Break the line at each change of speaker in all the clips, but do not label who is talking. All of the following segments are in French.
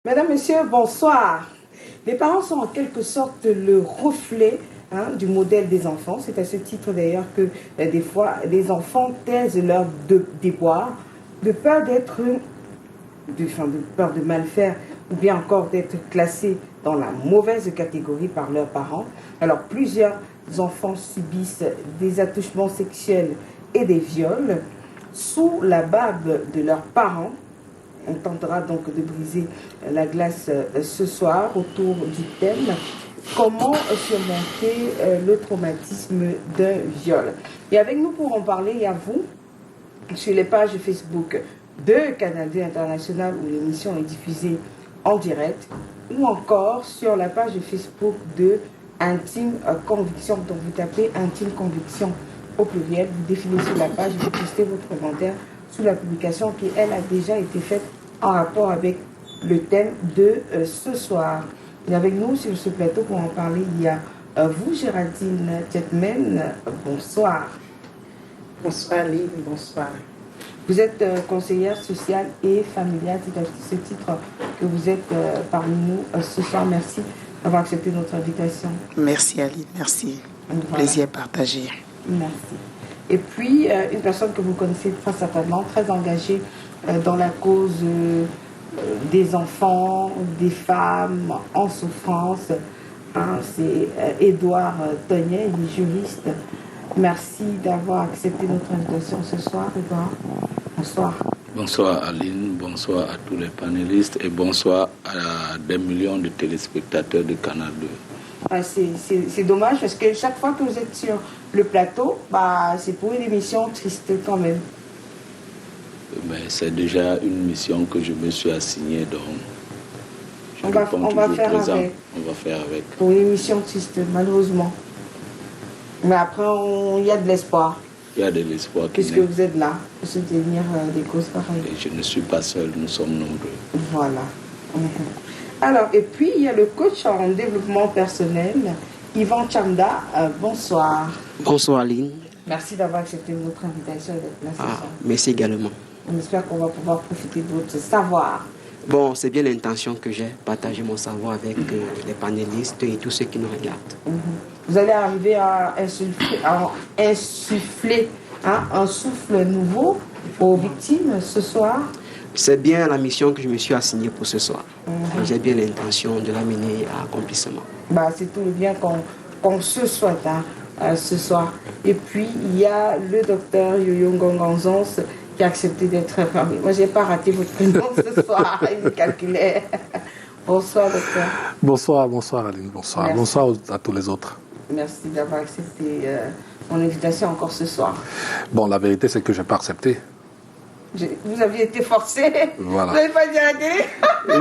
Mesdames, Messieurs, bonsoir. Les parents sont en quelque sorte le reflet du modèle des enfants. C'est à ce titre d'ailleurs que des fois, les enfants taisent leurs déboires de peur de peur de mal faire ou bien encore d'être classés dans la mauvaise catégorie par leurs parents. Alors plusieurs enfants subissent des attouchements sexuels et des viols sous la barbe de leurs parents. On tentera donc de briser la glace ce soir autour du thème « Comment surmonter le traumatisme d'un viol ?» Et avec nous pour en parler, il y a vous, sur les pages Facebook de Canal 2 International où l'émission est diffusée en direct, ou encore sur la page Facebook de Intime Conviction. Donc vous tapez Intime Conviction au pluriel, vous définissez sur la page, vous postez votre commentaire sous la publication qui, elle, a déjà été faite en rapport avec le thème de ce soir. Et avec nous sur ce plateau pour en parler, il y a vous, Géraldine Jetman. Bonsoir.
Bonsoir, Lynn. Bonsoir.
Vous êtes conseillère sociale et familiale. C'est à ce titre que vous êtes parmi nous ce soir. Merci d'avoir accepté notre invitation.
Merci, Aline. Merci. Voilà. Plaisir partagé.
Merci. Et puis, une personne que vous connaissez très certainement, très engagée dans la cause des enfants, des femmes en souffrance. C'est Édouard Tognet, il est juriste. Merci d'avoir accepté notre invitation ce soir, Édouard. Bonsoir.
Bonsoir Aline, bonsoir à tous les panélistes et bonsoir à des millions de téléspectateurs de Canal 2.
C'est dommage parce que chaque fois que vous êtes sur le plateau, c'est pour une émission triste quand même.
Mais c'est déjà une mission que je me suis assignée, donc
on va faire avec.
On va faire avec.
Pour une émission triste, malheureusement. Mais après, il y a de l'espoir.
Il y a de l'espoir.
Puisque vous êtes là pour soutenir des causes pareilles.
Et je ne suis pas seul, nous sommes nombreux.
Voilà. Alors, et puis, il y a le coach en développement personnel, Yvan Chamda. Bonsoir.
Bonsoir, Aline.
Merci d'avoir accepté notre invitation et d'être là ce soir.
Merci également.
On espère qu'on va pouvoir profiter de votre savoir.
Bon, c'est bien l'intention que j'ai, partager mon savoir avec les panélistes et tous ceux qui nous regardent.
Vous allez arriver à insuffler un souffle nouveau aux victimes ce soir.
C'est bien la mission que je me suis assignée pour ce soir. J'ai bien l'intention de la mener à accomplissement.
C'est tout le bien qu'on se souhaite ce soir. Et puis, il y a le docteur Yoyo Ngonganzons qui a accepté d'être parmi. Moi, je n'ai pas raté votre prénom ce soir. Il me calculait. Bonsoir, docteur.
Bonsoir Aline. Bonsoir. Merci. Bonsoir à tous les autres.
Merci d'avoir accepté mon invitation encore ce soir.
Bon, la vérité, c'est que je n'ai pas accepté.
Vous aviez été forcé.
Voilà.
Vous n'avez pas dit à la télé.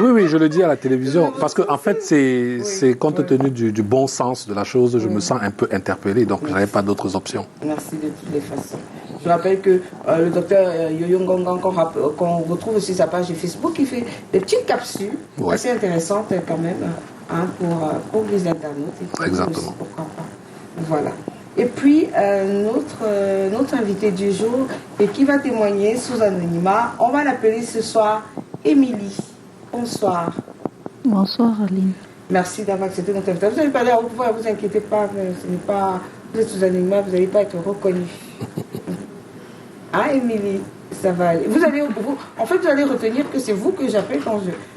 Oui, je le dis à la télévision. Parce qu'en fait, c'est compte tenu du bon sens de la chose, je me sens un peu interpellé, donc je n'avais pas d'autres options.
Merci de toutes les façons. Je rappelle que le docteur Yoyo Ngongan, qu'on retrouve sur sa page Facebook, il fait des petites capsules assez intéressantes quand même pour les internautes.
Exactement.
Aussi, pourquoi pas. Voilà. Et puis, notre invité du jour, et qui va témoigner sous anonymat, on va l'appeler ce soir Émilie. Bonsoir.
Bonsoir, Aline.
Merci d'avoir accepté notre invitation. Vous n'allez pas aller à haute voix, vous inquiétez pas, vous êtes sous anonymat, vous n'allez pas être reconnu. Émilie, ça va aller. Vous allez retenir que c'est vous que j'appelle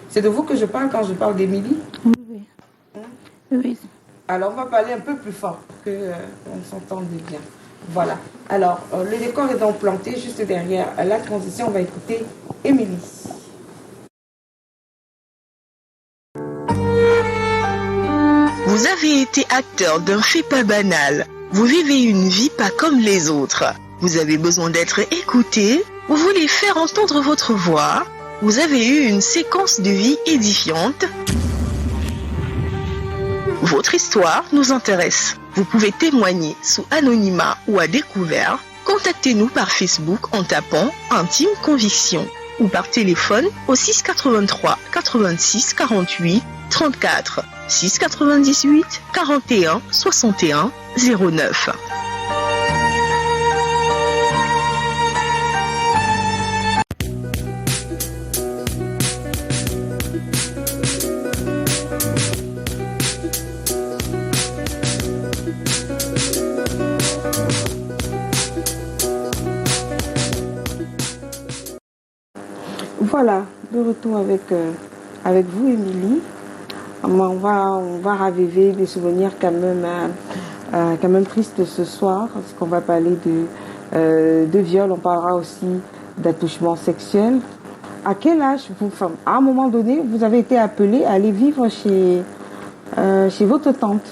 c'est de vous que je parle quand je parle d'Émilie.
Oui. Oui.
Alors, on va parler un peu plus fort pour qu'on s'entende bien. Voilà. Alors, le décor est donc planté juste derrière la transition. On va écouter Émilie.
Vous avez été acteur d'un fait pas banal. Vous vivez une vie pas comme les autres. Vous avez besoin d'être écouté. Vous voulez faire entendre votre voix. Vous avez eu une séquence de vie édifiante. Votre histoire nous intéresse. Vous pouvez témoigner sous anonymat ou à découvert. Contactez-nous par Facebook en tapant Intime Conviction ou par téléphone au 683 86 48 34 698 41 61 09.
voilà, de retour avec vous, Émilie. On va raviver des souvenirs quand même tristes ce soir, parce qu'on va parler de viol, on parlera aussi d'attouchement sexuel. À quel âge, à un moment donné, vous avez été appelée à aller vivre chez votre tante?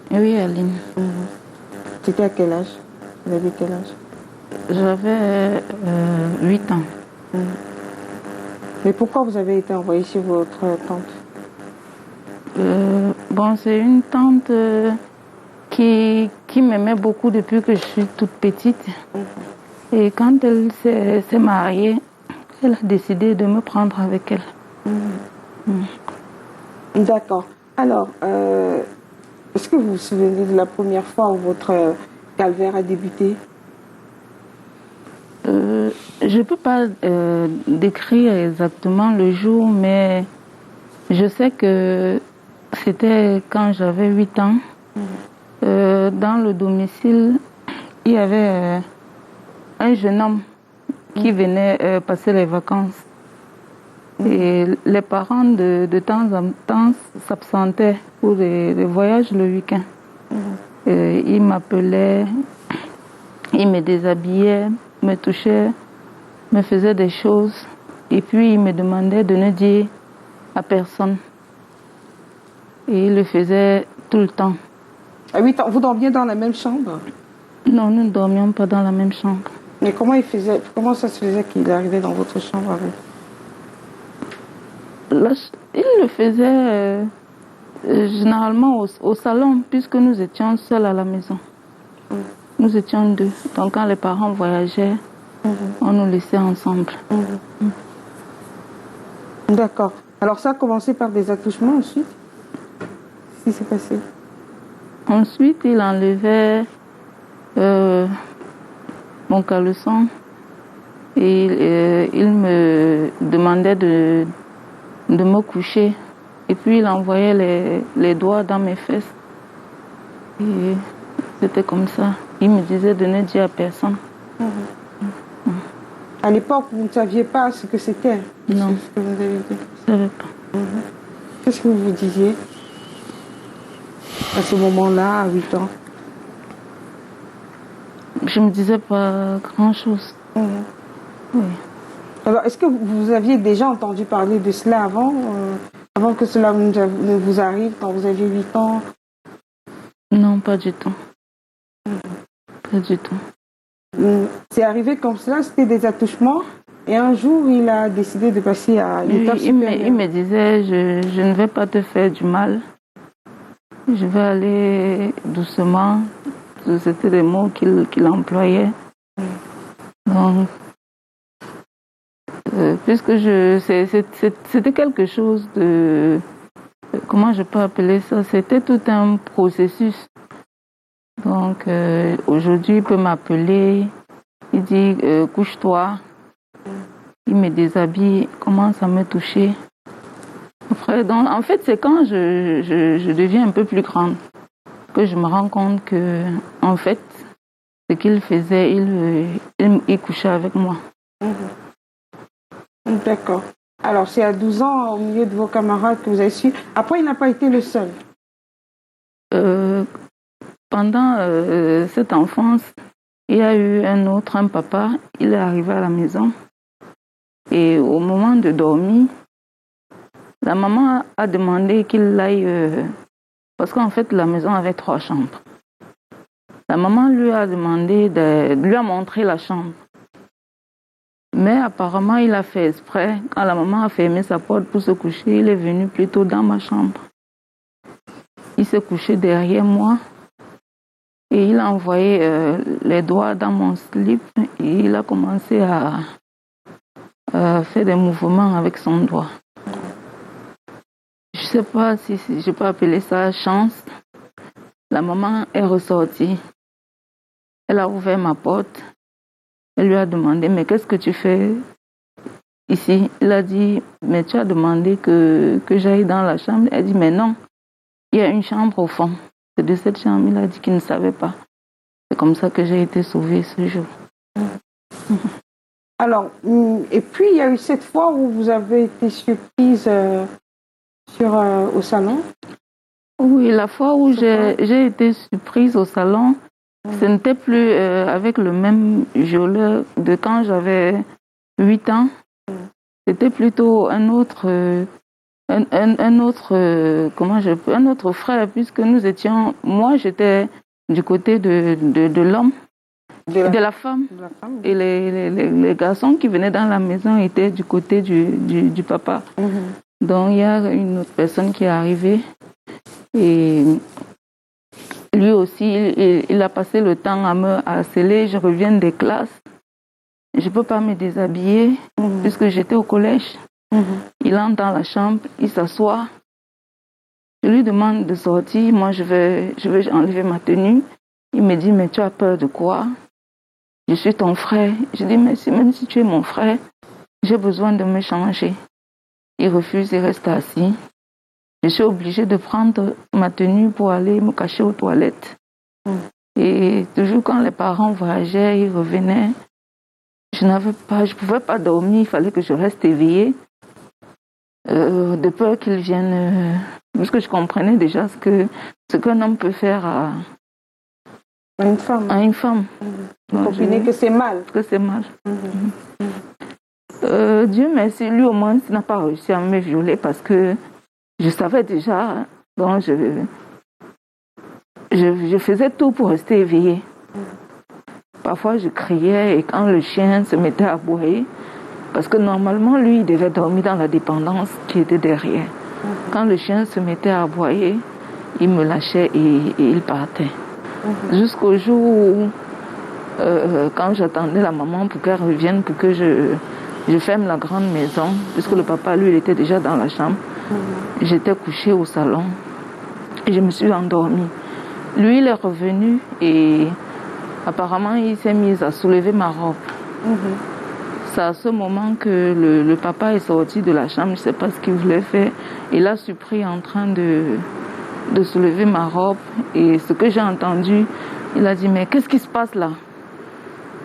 Oui, Aline.
C'était à quel âge? Vous avez quel âge?
J'avais 8 ans.
Mais pourquoi vous avez été envoyée chez votre tante?
Bon, c'est une tante qui m'aimait beaucoup depuis que je suis toute petite. Et quand elle s'est mariée, elle a décidé de me prendre avec elle.
D'accord. Alors, est-ce que vous vous souvenez de la première fois où votre calvaire a débuté?
Je ne peux pas décrire exactement le jour, mais je sais que c'était quand j'avais 8 ans. Dans le domicile, il y avait un jeune homme qui venait passer les vacances. Et les parents, de temps en temps, s'absentaient pour les voyages le week-end. Il m'appelait, il me déshabillait, me touchait, me faisait des choses. Et puis, il me demandait de ne dire à personne. Et il le faisait tout le temps.
À 8 ans, vous dormiez dans la même chambre?
Non, nous ne dormions pas dans la même chambre.
Mais comment ça se faisait qu'il arrivait dans votre chambre avec?
Là, il le faisait généralement au salon, puisque nous étions seuls à la maison. Nous étions 2. Donc quand les parents voyageaient, on nous laissait ensemble.
D'accord. Alors ça a commencé par des attouchements ensuite? Qu'est-ce qui s'est passé?
Ensuite, il enlevait mon caleçon et il me demandait de me coucher. Et puis il envoyait les doigts dans mes fesses. Et c'était comme ça. Il me disait de ne dire à personne.
À l'époque, vous ne saviez pas ce que c'était?
Non.
Ce que vous avez dit.
Je ne savais pas.
Qu'est-ce que vous vous disiez à ce moment-là, à 8 ans?
Je ne me disais pas grand-chose. Oui.
Alors, est-ce que vous aviez déjà entendu parler de cela avant que cela ne vous arrive quand vous aviez 8 ans?
Non, pas du tout. Pas du tout.
C'est arrivé comme cela, c'était des attouchements, et un jour, il a décidé de passer à l'étape supérieure.
Il me disait, je ne vais pas te faire du mal. Je vais aller doucement. C'était des mots qu'il employait. Donc, puisque c'était quelque chose de... Comment je peux appeler ça? C'était tout un processus. Donc, aujourd'hui, il peut m'appeler. Il dit, couche-toi. Il me déshabille, commence à me toucher. Après, donc, en fait, c'est quand je deviens un peu plus grande que je me rends compte que, en fait, ce qu'il faisait, il couchait avec moi.
D'accord. Alors, c'est à 12 ans, au milieu de vos camarades, que vous avez su. Après, il n'a pas été le seul.
Pendant cette enfance, il y a eu un papa, il est arrivé à la maison. Et au moment de dormir, la maman a demandé qu'il aille... parce qu'en fait, la maison avait 3 chambres. La maman lui a demandé lui a montré la chambre. Mais apparemment, il a fait exprès. Quand la maman a fermé sa porte pour se coucher, il est venu plutôt dans ma chambre. Il s'est couché derrière moi et il a envoyé les doigts dans mon slip et il a commencé à faire des mouvements avec son doigt. Je ne sais pas si je peux appeler ça chance. La maman est ressortie. Elle a ouvert ma porte. Elle lui a demandé, mais qu'est-ce que tu fais ici? Il a dit, mais tu as demandé que j'aille dans la chambre. Elle a dit, mais non, il y a une chambre au fond. C'est de cette chambre, il a dit qu'il ne savait pas. C'est comme ça que j'ai été sauvée ce jour.
Alors, et puis il y a eu cette fois où vous avez été surprise au salon.
Oui, la fois où j'ai été surprise au salon, ce n'était plus avec le même geôleur de quand j'avais 8 ans. C'était plutôt un autre frère, puisque moi j'étais du côté de l'homme, de la femme. Et les garçons qui venaient dans la maison étaient du côté du papa. Donc il y a une autre personne qui est arrivée et lui aussi, il a passé le temps à me harceler. Je reviens des classes. Je ne peux pas me déshabiller puisque j'étais au collège. Il entre dans la chambre, il s'assoit. Je lui demande de sortir. Moi, je vais enlever ma tenue. Il me dit, mais tu as peur de quoi? Je suis ton frère. Je dis, mais même si tu es mon frère, j'ai besoin de me changer. Il refuse, il reste assis. Je suis obligée de prendre ma tenue pour aller me cacher aux toilettes. Et toujours quand les parents voyageaient, ils revenaient. Je ne pouvais pas dormir, il fallait que je reste éveillée. De peur qu'ils viennent, parce que je comprenais déjà ce qu'un homme peut faire à une femme.
Vous comprenez que c'est mal.
Que c'est mal. Dieu merci, lui au moins, il n'a pas réussi à me violer parce que je savais déjà, donc je faisais tout pour rester éveillée. Parfois, je criais et quand le chien se mettait à aboyer, parce que normalement, lui, il devait dormir dans la dépendance qui était derrière. Quand le chien se mettait à aboyer, il me lâchait et il partait. Jusqu'au jour où, quand j'attendais la maman pour qu'elle revienne, pour que je ferme la grande maison, puisque le papa, lui, il était déjà dans la chambre. J'étais couchée au salon et je me suis endormie. Lui, il est revenu et apparemment, il s'est mis à soulever ma robe. C'est à ce moment que le papa est sorti de la chambre, je ne sais pas ce qu'il voulait faire. Il a surpris en train de soulever ma robe et ce que j'ai entendu, il a dit, mais qu'est-ce qui se passe là?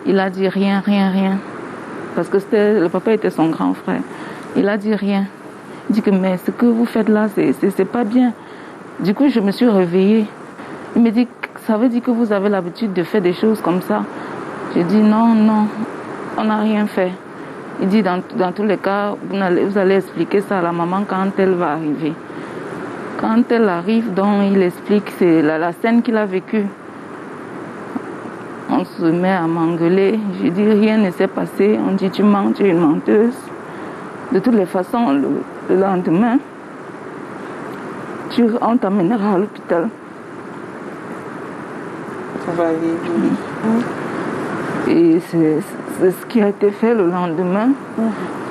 Il a dit rien. Parce que le papa était son grand frère. Il a dit rien. Il dit que mais ce que vous faites là, c'est pas bien. Du coup, je me suis réveillée. Il me dit, ça veut dire que vous avez l'habitude de faire des choses comme ça? J'ai dit non, on n'a rien fait. Il dit, dans tous les cas, vous allez expliquer ça à la maman quand elle va arriver. Quand elle arrive, donc il explique, c'est la scène qu'il a vécue. On se met à m'engueuler. Je dis, rien ne s'est passé. On dit, tu mens, tu es une menteuse. De toutes les façons, le lendemain, on t'amènera à l'hôpital.
Ça va aller.
Et c'est ce qui a été fait le lendemain.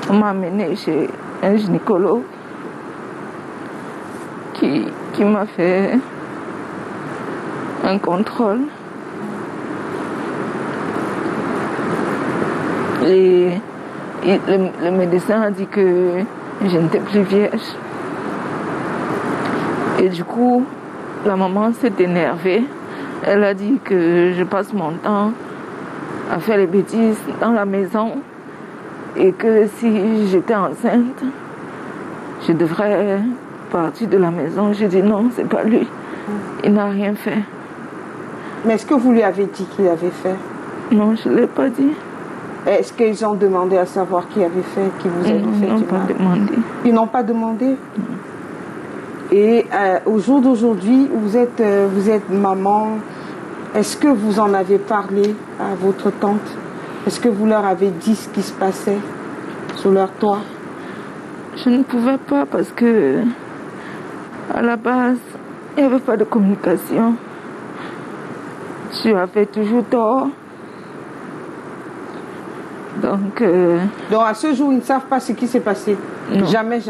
On m'a amené chez un gynécologue qui m'a fait un contrôle. Et le médecin a dit que je n'étais plus vierge. Et du coup, la maman s'est énervée. Elle a dit que je passe mon temps à faire les bêtises dans la maison et que si j'étais enceinte, je devrais partir de la maison. J'ai dit non, c'est pas lui. Il n'a rien fait.
Mais est-ce que vous lui avez dit qu'il avait fait?
Non, je ne l'ai pas dit.
Est-ce qu'ils ont demandé à savoir qui avait fait, qui vous avait fait?
Ils n'ont pas demandé.
Ils n'ont pas demandé? Et au jour d'aujourd'hui, vous êtes maman. Est-ce que vous en avez parlé à votre tante? Est-ce que vous leur avez dit ce qui se passait sous leur toit?
Je ne pouvais pas parce que, à la base, il n'y avait pas de communication. Tu avais toujours tort. Donc
à ce jour, ils ne savent pas ce qui s'est passé?
Non.
Jamais.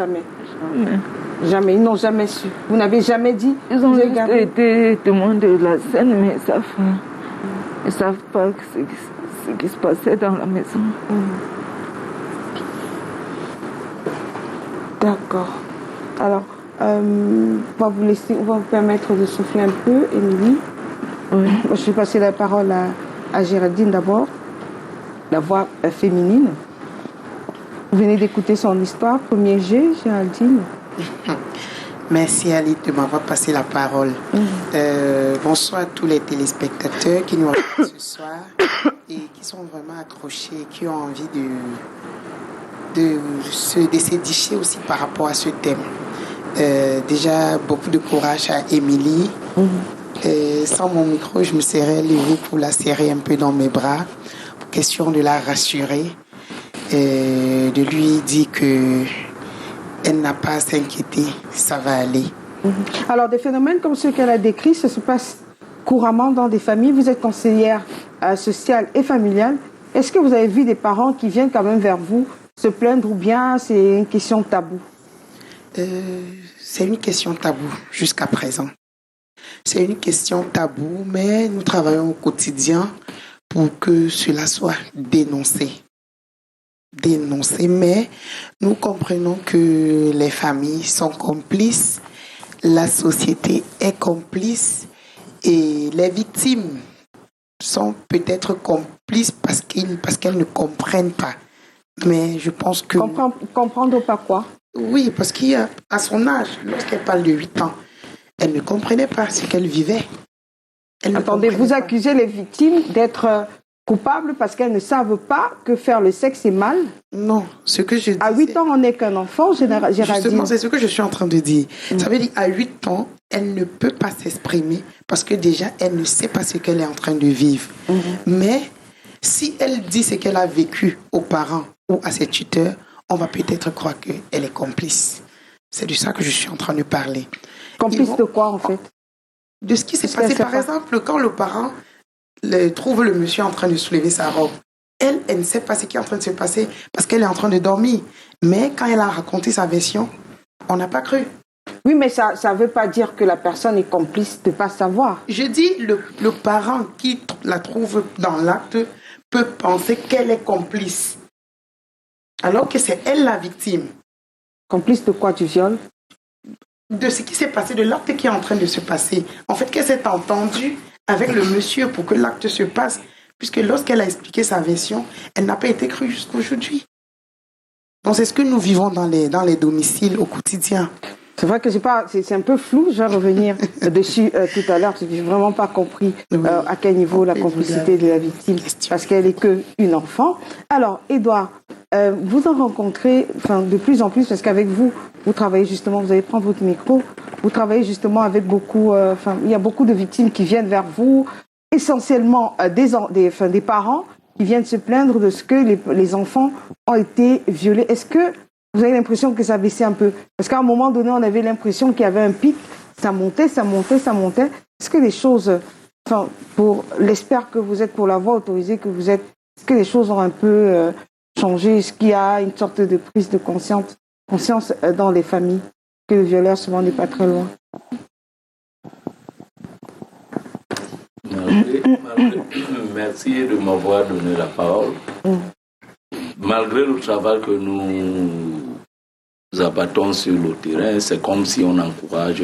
Jamais, ils n'ont jamais su. Vous n'avez jamais dit?
Ils ont juste été témoins de la scène, mais ils ne savent pas ce qui se passait dans la maison.
D'accord. Alors, on va vous permettre de souffler un peu, Émilie.
Oui.
Je vais passer la parole à Géraldine d'abord, la voix féminine. Vous venez d'écouter son histoire, premier G, Géraldine.
Merci Ali de m'avoir passé la parole. Bonsoir à tous les téléspectateurs qui nous regardent ce soir et qui sont vraiment accrochés, qui ont envie de s'édicher aussi par rapport à ce thème. Déjà, beaucoup de courage à Émilie. Sans mon micro, je me serais levée pour la serrer un peu dans mes bras, pour question de la rassurer, de lui dire que elle n'a pas à s'inquiéter, ça va aller.
Alors, des phénomènes comme ceux qu'elle a décrits, ça se passe couramment dans des familles. Vous êtes conseillère sociale et familiale. Est-ce que vous avez vu des parents qui viennent quand même vers vous se plaindre ou bien c'est une question taboue?
C'est une question taboue jusqu'à présent. C'est une question taboue, mais nous travaillons au quotidien pour que cela soit dénoncé. Mais nous comprenons que les familles sont complices, la société est complice et les victimes sont peut-être complices parce qu'elles ne comprennent pas. Mais je pense que...
Comprendre pas quoi?
Oui, parce qu'à son âge, lorsqu'elle parle de 8 ans, elle ne comprenait pas ce qu'elle vivait.
Attendez, vous accusez les victimes d'être coupables parce qu'elles ne savent pas que faire le sexe est mal?
Non, ce que je dis...
À 8 ans, on n'est qu'un enfant, Géraldine.
Justement, c'est ce que je suis en train de dire. Ça veut dire qu'à 8 ans, elle ne peut pas s'exprimer parce que déjà, elle ne sait pas ce qu'elle est en train de vivre. Mais si elle dit ce qu'elle a vécu aux parents ou à ses tuteurs, on va peut-être croire qu'elle est complice. C'est de ça que je suis en train de parler.
Complice de quoi, en fait?
De ce qui s'est passé. Par exemple, quand le parent trouve le monsieur en train de soulever sa robe, elle ne sait pas ce qui est en train de se passer parce qu'elle est en train de dormir. Mais quand elle a raconté sa version, on n'a pas cru.
Oui, mais ça ne veut pas dire que la personne est complice de ne pas savoir.
Je dis, le parent qui la trouve dans l'acte peut penser qu'elle est complice. Alors que c'est elle la victime.
Complice de quoi? Du viol?
De ce qui s'est passé, de l'acte qui est en train de se passer. En fait, qu'elle s'est entendue avec le monsieur pour que l'acte se passe. Puisque lorsqu'elle a expliqué sa version, elle n'a pas été crue jusqu'à aujourd'hui. Donc c'est ce que nous vivons dans les domiciles au quotidien.
C'est vrai que c'est un peu flou, je vais revenir dessus tout à l'heure, parce que je n'ai vraiment pas compris à quel niveau la complicité de la victime, parce qu'elle n'est qu'une enfant. Alors, Édouard, vous en rencontrez de plus en plus, parce qu'avec vous, vous travaillez justement, vous allez prendre votre micro, vous travaillez justement avec beaucoup, il y a beaucoup de victimes qui viennent vers vous, essentiellement des parents qui viennent se plaindre de ce que les enfants ont été violés. Est-ce que vous avez l'impression que ça baissait un peu? Parce qu'à un moment donné, on avait l'impression qu'il y avait un pic, ça montait, ça montait, ça montait. Est-ce que les choses, pour l'espère que vous êtes, pour l'avoir autorisé que vous êtes, est-ce que les choses ont un peu changé? Est-ce qu'il y a une sorte de prise de conscience dans les familles, que le violeur souvent n'est pas très loin?
Merci de m'avoir donné la parole. Malgré le travail que nous abattons sur le terrain, c'est comme si on encourage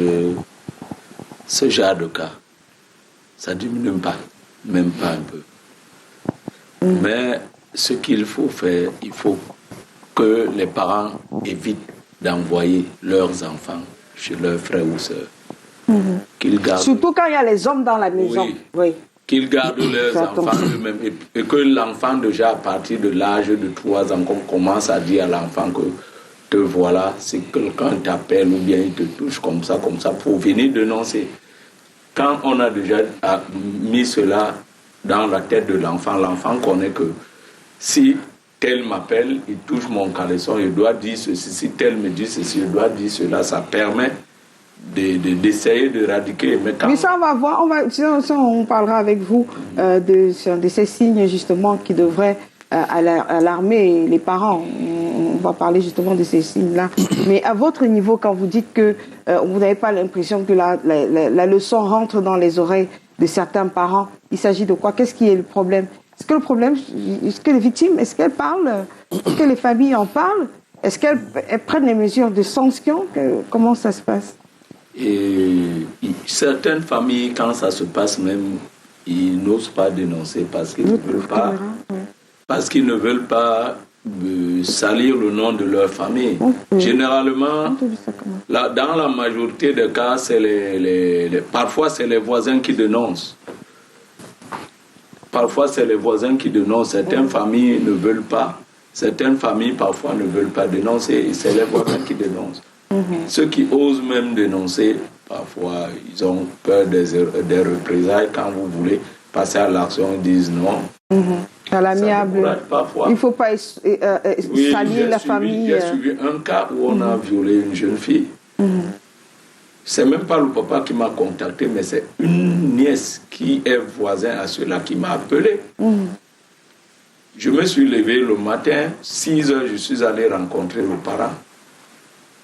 ce genre de cas. Ça ne diminue pas, même pas un peu. Mais ce qu'il faut faire, il faut que les parents évitent d'envoyer leurs enfants chez leurs frères ou sœurs. Qu'ils gardent...
Surtout quand il y a les hommes dans la maison. Oui.
Qu'ils gardent leurs enfants eux-mêmes et que l'enfant, déjà à partir de l'âge de 3 ans, commence à dire à l'enfant que te voilà, si quelqu'un t'appelle ou bien il te touche comme ça, pour venir dénoncer. Quand on a déjà mis cela dans la tête de l'enfant, l'enfant connaît que si tel m'appelle, il touche mon caleçon, il doit dire ceci, si tel me dit ceci, il doit dire cela, ça permet d'essayer d'éradiquer.
Mais ça, on va voir, on parlera avec vous de ces signes justement qui devraient alarmer les parents. On va parler justement de ces signes-là. Mais à votre niveau, quand vous dites que vous n'avez pas l'impression que la leçon rentre dans les oreilles de certains parents, il s'agit de quoi? Qu'est-ce qui est le problème? Est-ce que le problème, est-ce que les victimes, est-ce qu'elles parlent? Est-ce que les familles en parlent? Est-ce qu'elles prennent les mesures de sanction? Comment ça se passe?
Et certaines familles, quand ça se passe même, ils n'osent pas dénoncer parce qu'ils ne veulent pas, salir le nom de leur famille. Généralement, dans la majorité des cas, parfois c'est les voisins qui dénoncent. Parfois c'est les voisins qui dénoncent. Certaines familles ne veulent pas. Certaines familles parfois ne veulent pas dénoncer et c'est les voisins qui dénoncent. Ceux qui osent même dénoncer, parfois ils ont peur des représailles. Quand vous voulez passer à l'action, ils disent non.
À l'amiable. Il ne faut pas salir la famille.
J'ai suivi un cas où on a violé une jeune fille. C'est même pas le papa qui m'a contacté, mais c'est une nièce qui est voisin à ceux-là qui m'a appelé. Je me suis levé le matin, 6 heures, je suis allé rencontrer le parent.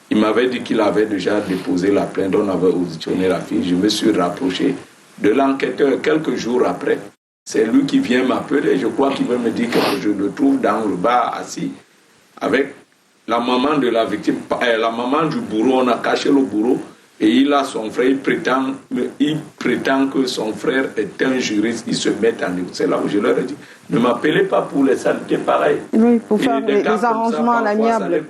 Il m'avait dit qu'il avait déjà déposé la plainte, on avait auditionné la fille. Je me suis rapproché de l'enquêteur quelques jours après. C'est lui qui vient m'appeler, je crois qu'il veut me dire que je le trouve dans le bar assis avec la maman de la victime, la maman du bourreau. On a caché le bourreau et il a son frère, il prétend que son frère est un juriste, ils se mettent en négociation. C'est là où je leur ai dit, ne m'appelez pas pour les saletés pareilles.
Oui, pour faire des arrangements à l'amiable.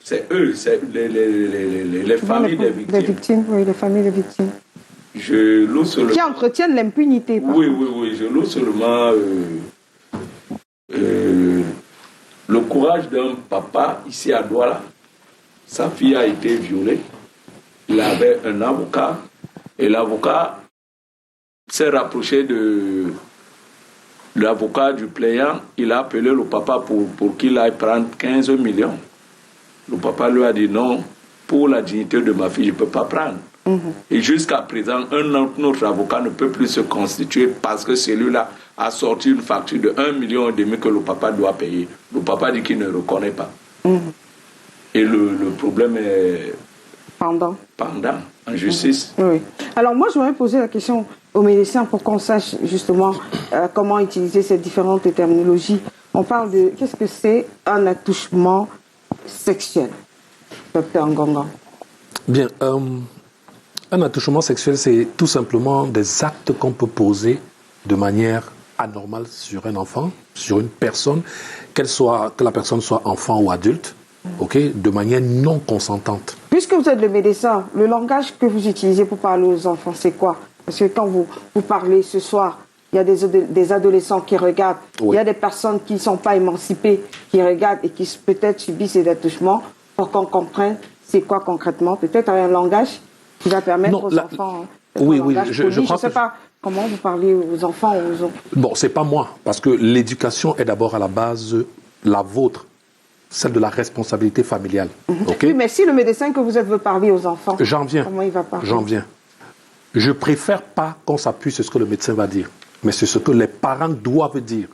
C'est eux, c'est les familles des victimes.
Les victimes, oui, les familles des victimes.
Je loue seulement...
Qui entretiennent l'impunité.
Oui, je loue seulement le courage d'un papa ici à Douala. Sa fille a été violée. Il avait un avocat. Et l'avocat s'est rapproché de l'avocat du plaignant. Il a appelé le papa pour qu'il aille prendre 15 millions. Le papa lui a dit non, pour la dignité de ma fille, je ne peux pas prendre. Et jusqu'à présent, un autre avocat ne peut plus se constituer parce que celui-là a sorti une facture de 1,5 million que le papa doit payer. Le papa dit qu'il ne reconnaît pas. Et le problème est pendant en justice.
Oui. Alors moi, je voudrais poser la question aux médecins pour qu'on sache justement comment utiliser ces différentes terminologies. On parle de qu'est-ce que c'est un attouchement sexuel, Dr Ngonga?
Bien, un attouchement sexuel, c'est tout simplement des actes qu'on peut poser de manière anormale sur un enfant, sur une personne, que la personne soit enfant ou adulte, de manière non consentante.
Puisque vous êtes le médecin, le langage que vous utilisez pour parler aux enfants, c'est quoi? Parce que quand vous parlez ce soir, il y a des adolescents qui regardent, il y a des personnes qui ne sont pas émancipées, qui regardent et qui peut-être subissent ces attouchements, pour qu'on comprenne c'est quoi concrètement. Peut-être un langage qui va permettre aux enfants...
Oui, je
ne sais pas comment vous parlez aux enfants.
Bon, c'est pas moi, parce que l'éducation est d'abord à la base la vôtre, celle de la responsabilité familiale.
Oui, mais si le médecin que vous êtes veut parler aux enfants, comment il va parler?
J'en viens. Je préfère pas qu'on s'appuie sur ce que le médecin va dire, mais c'est ce que les parents doivent dire.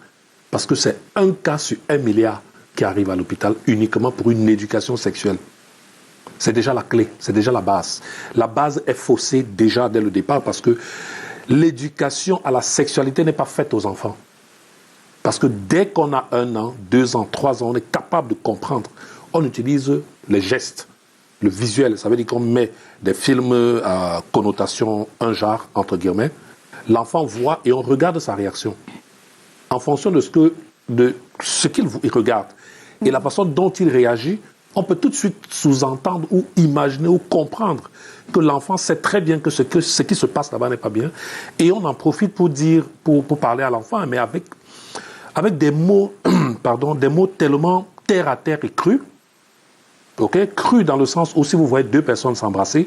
Parce que c'est un cas sur 1 milliard qui arrive à l'hôpital uniquement pour une éducation sexuelle. C'est déjà la clé, c'est déjà la base. La base est faussée déjà dès le départ parce que l'éducation à la sexualité n'est pas faite aux enfants. Parce que dès qu'on a 1 an, 2 ans, 3 ans, on est capable de comprendre. On utilise les gestes, le visuel. Ça veut dire qu'on met des films à connotation un genre, entre guillemets. L'enfant voit et on regarde sa réaction. En fonction de ce qu'il regarde et la façon dont il réagit, on peut tout de suite sous-entendre ou imaginer ou comprendre que l'enfant sait très bien que ce qui se passe là-bas n'est pas bien. Et on en profite pour parler à l'enfant, mais avec des mots, des mots tellement terre à terre et crus. Crus dans le sens où si vous voyez 2 personnes s'embrasser,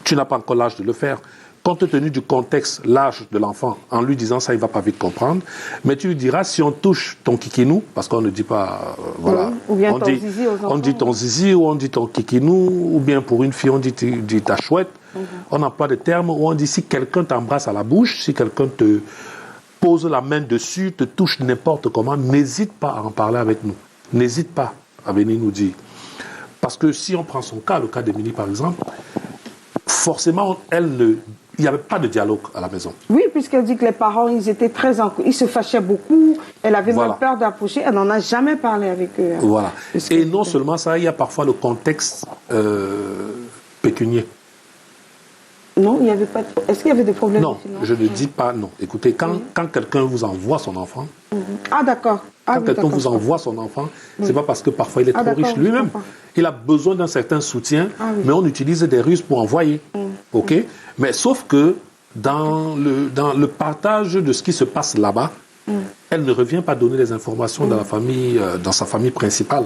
tu n'as pas encore l'âge de le faire. Compte tenu du contexte, l'âge de l'enfant, en lui disant ça, il ne va pas vite comprendre. Mais tu lui diras, si on touche ton kikinou, parce qu'on ne dit pas,
ou bien ton zizi aux enfants.
On dit ton zizi ou on dit ton kikinou, ou bien pour une fille, on dit ta chouette. On emploie des termes où on dit si quelqu'un t'embrasse à la bouche, si quelqu'un te pose la main dessus, te touche n'importe comment, n'hésite pas à en parler avec nous. N'hésite pas à venir nous dire. Parce que si on prend son cas, le cas d'Émilie par exemple, forcément, il n'y avait pas de dialogue à la maison.
Oui, puisqu'elle dit que les parents, ils se fâchaient beaucoup. Elle avait même peur d'approcher. Elle n'en a jamais parlé avec eux.
Voilà. Et non seulement ça, il y a parfois le contexte pécunier.
Non, il n'y avait pas. Est-ce qu'il y avait des problèmes?
Non, je ne dis pas non. Écoutez, quand quelqu'un vous envoie son enfant,
ah d'accord.
Quand quelqu'un vous envoie son enfant, c'est pas parce que parfois il est trop riche lui-même. Il a besoin d'un certain soutien, mais on utilise des ruses pour envoyer. Ok? Mais sauf que dans le partage de ce qui se passe là-bas, elle ne revient pas donner les informations dans la famille, dans sa famille principale.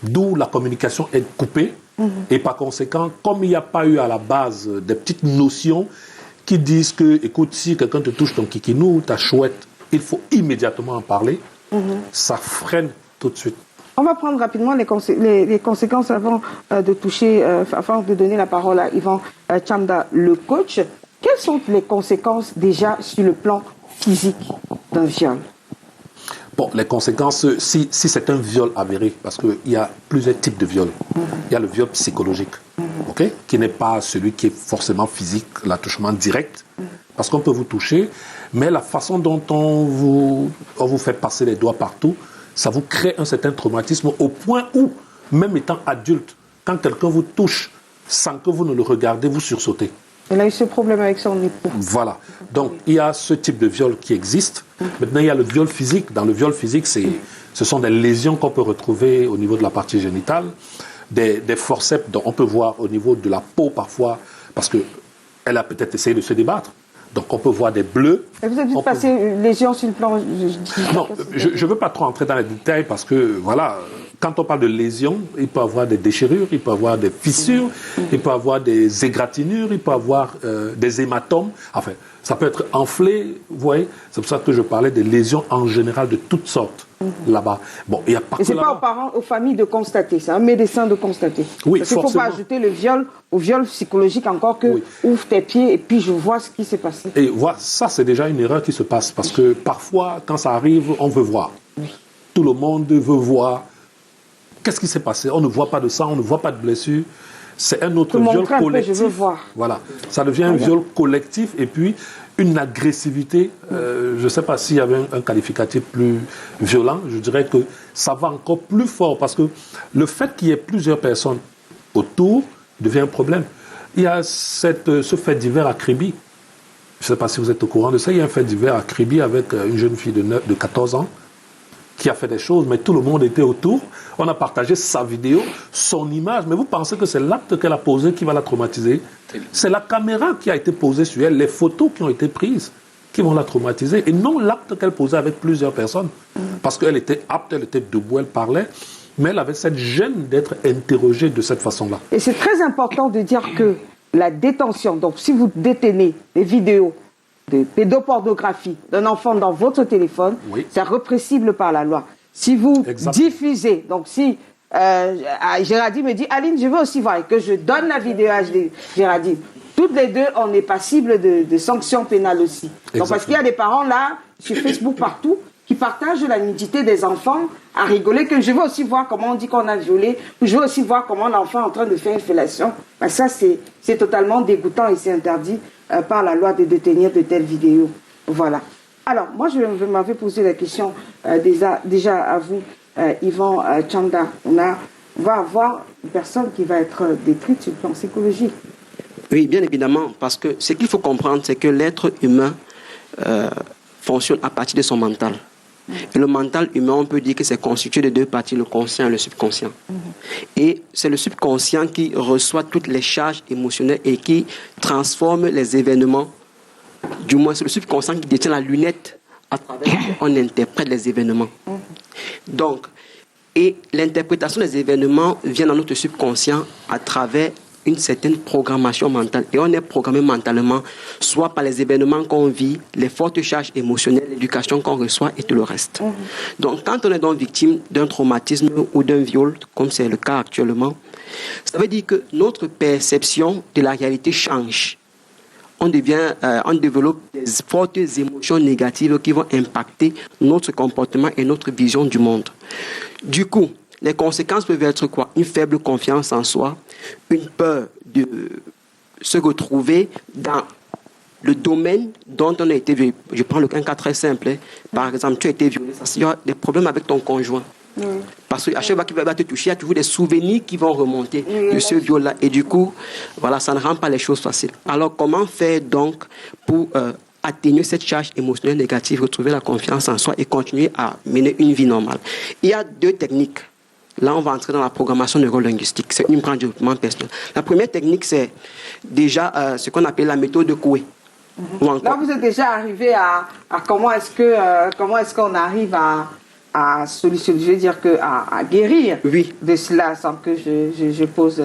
D'où la communication est coupée. Et par conséquent, comme il n'y a pas eu à la base des petites notions qui disent que, écoute, si quelqu'un te touche ton kikinou ou ta chouette, il faut immédiatement en parler, ça freine tout de suite.
On va prendre rapidement les conséquences avant de toucher, avant de donner la parole à Yvan Tchanda, le coach. Quelles sont les conséquences déjà sur le plan physique d'un viol?
Bon, les conséquences, si c'est un viol avéré, parce qu'il y a plusieurs types de viols. Il y a le viol psychologique, qui n'est pas celui qui est forcément physique, l'attouchement direct, parce qu'on peut vous toucher, mais la façon dont on vous fait passer les doigts partout, ça vous crée un certain traumatisme au point où, même étant adulte, quand quelqu'un vous touche sans que vous ne le regardez, vous sursautez.
Elle a eu ce problème avec son époux.
Voilà. Donc, il y a ce type de viol qui existe. Maintenant, il y a le viol physique. Dans le viol physique, ce sont des lésions qu'on peut retrouver au niveau de la partie génitale, des forceps dont on peut voir au niveau de la peau parfois, parce qu'elle a peut-être essayé de se débattre. Donc, on peut voir des bleus.
Et vous avez dit passer lésions sur le plan...
Non, je ne veux pas trop entrer dans les détails parce que, voilà, quand on parle de lésions, il peut y avoir des déchirures, il peut y avoir des fissures, il peut y avoir des égratignures, il peut y avoir des hématomes. Enfin, ça peut être enflé, vous voyez. C'est pour ça que je parlais des lésions en général de toutes sortes là-bas. Bon, il y a pas
et ce n'est pas aux parents, aux familles de constater, c'est un médecin de constater.
Oui,
parce qu'il ne faut pas ajouter le viol au viol psychologique encore que ouvre tes pieds et puis je vois ce qui s'est passé.
Et voilà, ça c'est déjà une erreur qui se passe parce que parfois, quand ça arrive, on veut voir. Tout le monde veut voir. Qu'est-ce qui s'est passé? On ne voit pas de sang, on ne voit pas de blessure. C'est un autre viol collectif.
Je veux voir.
Voilà, ça devient un viol collectif et puis une agressivité. Je ne sais pas s'il y avait un qualificatif plus violent. Je dirais que ça va encore plus fort parce que le fait qu'il y ait plusieurs personnes autour devient un problème. Il y a ce fait divers à Kribi. Je ne sais pas si vous êtes au courant de ça. Il y a un fait divers à Kribi avec une jeune fille de 14 ans qui a fait des choses, mais tout le monde était autour. On a partagé sa vidéo, son image, mais vous pensez que c'est l'acte qu'elle a posé qui va la traumatiser? C'est la caméra qui a été posée sur elle, les photos qui ont été prises qui vont la traumatiser, et non l'acte qu'elle posait avec plusieurs personnes. Parce qu'elle était apte, elle était debout, elle parlait, mais elle avait cette gêne d'être interrogée de cette façon-là.
Et c'est très important de dire que la détention, donc si vous détenez des vidéos de pédopornographie d'un enfant dans votre téléphone, c'est répressible par la loi. Si vous diffusez, donc si Géraldine me dit, Aline, je veux aussi voir, et que je donne la vidéo à Géraldine, toutes les deux, on est passible de sanctions pénales aussi. Donc, parce qu'il y a des parents là, sur Facebook partout, qui partagent la nudité des enfants à rigoler, que je veux aussi voir comment on dit qu'on a violé, ou je veux aussi voir comment l'enfant est en train de faire une fellation. Ben ça, c'est totalement dégoûtant et c'est interdit par la loi de détenir de telles vidéos. Voilà. Alors, moi, je m'avais posé la question déjà à vous, Yvan Tchanda. On va avoir une personne qui va être détruite sur le plan psychologique.
Oui, bien évidemment, parce que ce qu'il faut comprendre, c'est que l'être humain fonctionne à partir de son mental. Et le mental humain, on peut dire que c'est constitué de deux parties, le conscient et le subconscient. Et c'est le subconscient qui reçoit toutes les charges émotionnelles et qui transforme les événements. Du moins, c'est le subconscient qui détient la lunette à travers laquelle on interprète les événements. Donc, et l'interprétation des événements vient dans notre subconscient à travers une certaine programmation mentale. Et on est programmé mentalement, soit par les événements qu'on vit, les fortes charges émotionnelles, l'éducation qu'on reçoit et tout le reste. Donc, quand on est donc victime d'un traumatisme ou d'un viol, comme c'est le cas actuellement, ça veut dire que notre perception de la réalité change. On développe des fortes émotions négatives qui vont impacter notre comportement et notre vision du monde. Du coup, les conséquences peuvent être quoi? Une faible confiance en soi, une peur de se retrouver dans le domaine dont on a été violé. Je prends un cas très simple. Par exemple, tu as été violé, il y a des problèmes avec ton conjoint. Parce qu'à chaque fois qu'il va te toucher, il y a toujours des souvenirs qui vont remonter de ce viol-là. Et du coup, voilà, ça ne rend pas les choses faciles. Alors, comment faire donc pour atténuer cette charge émotionnelle négative, retrouver la confiance en soi et continuer à mener une vie normale? Il y a 2 techniques. Là, on va entrer dans la programmation neurolinguistique. C'est une branche de développement personnel. La première technique, c'est déjà ce qu'on appelle la méthode de Coué.
Là, vous êtes déjà arrivé à comment est-ce qu'on arrive à solutionner, je veux dire à guérir de cela sans que je pose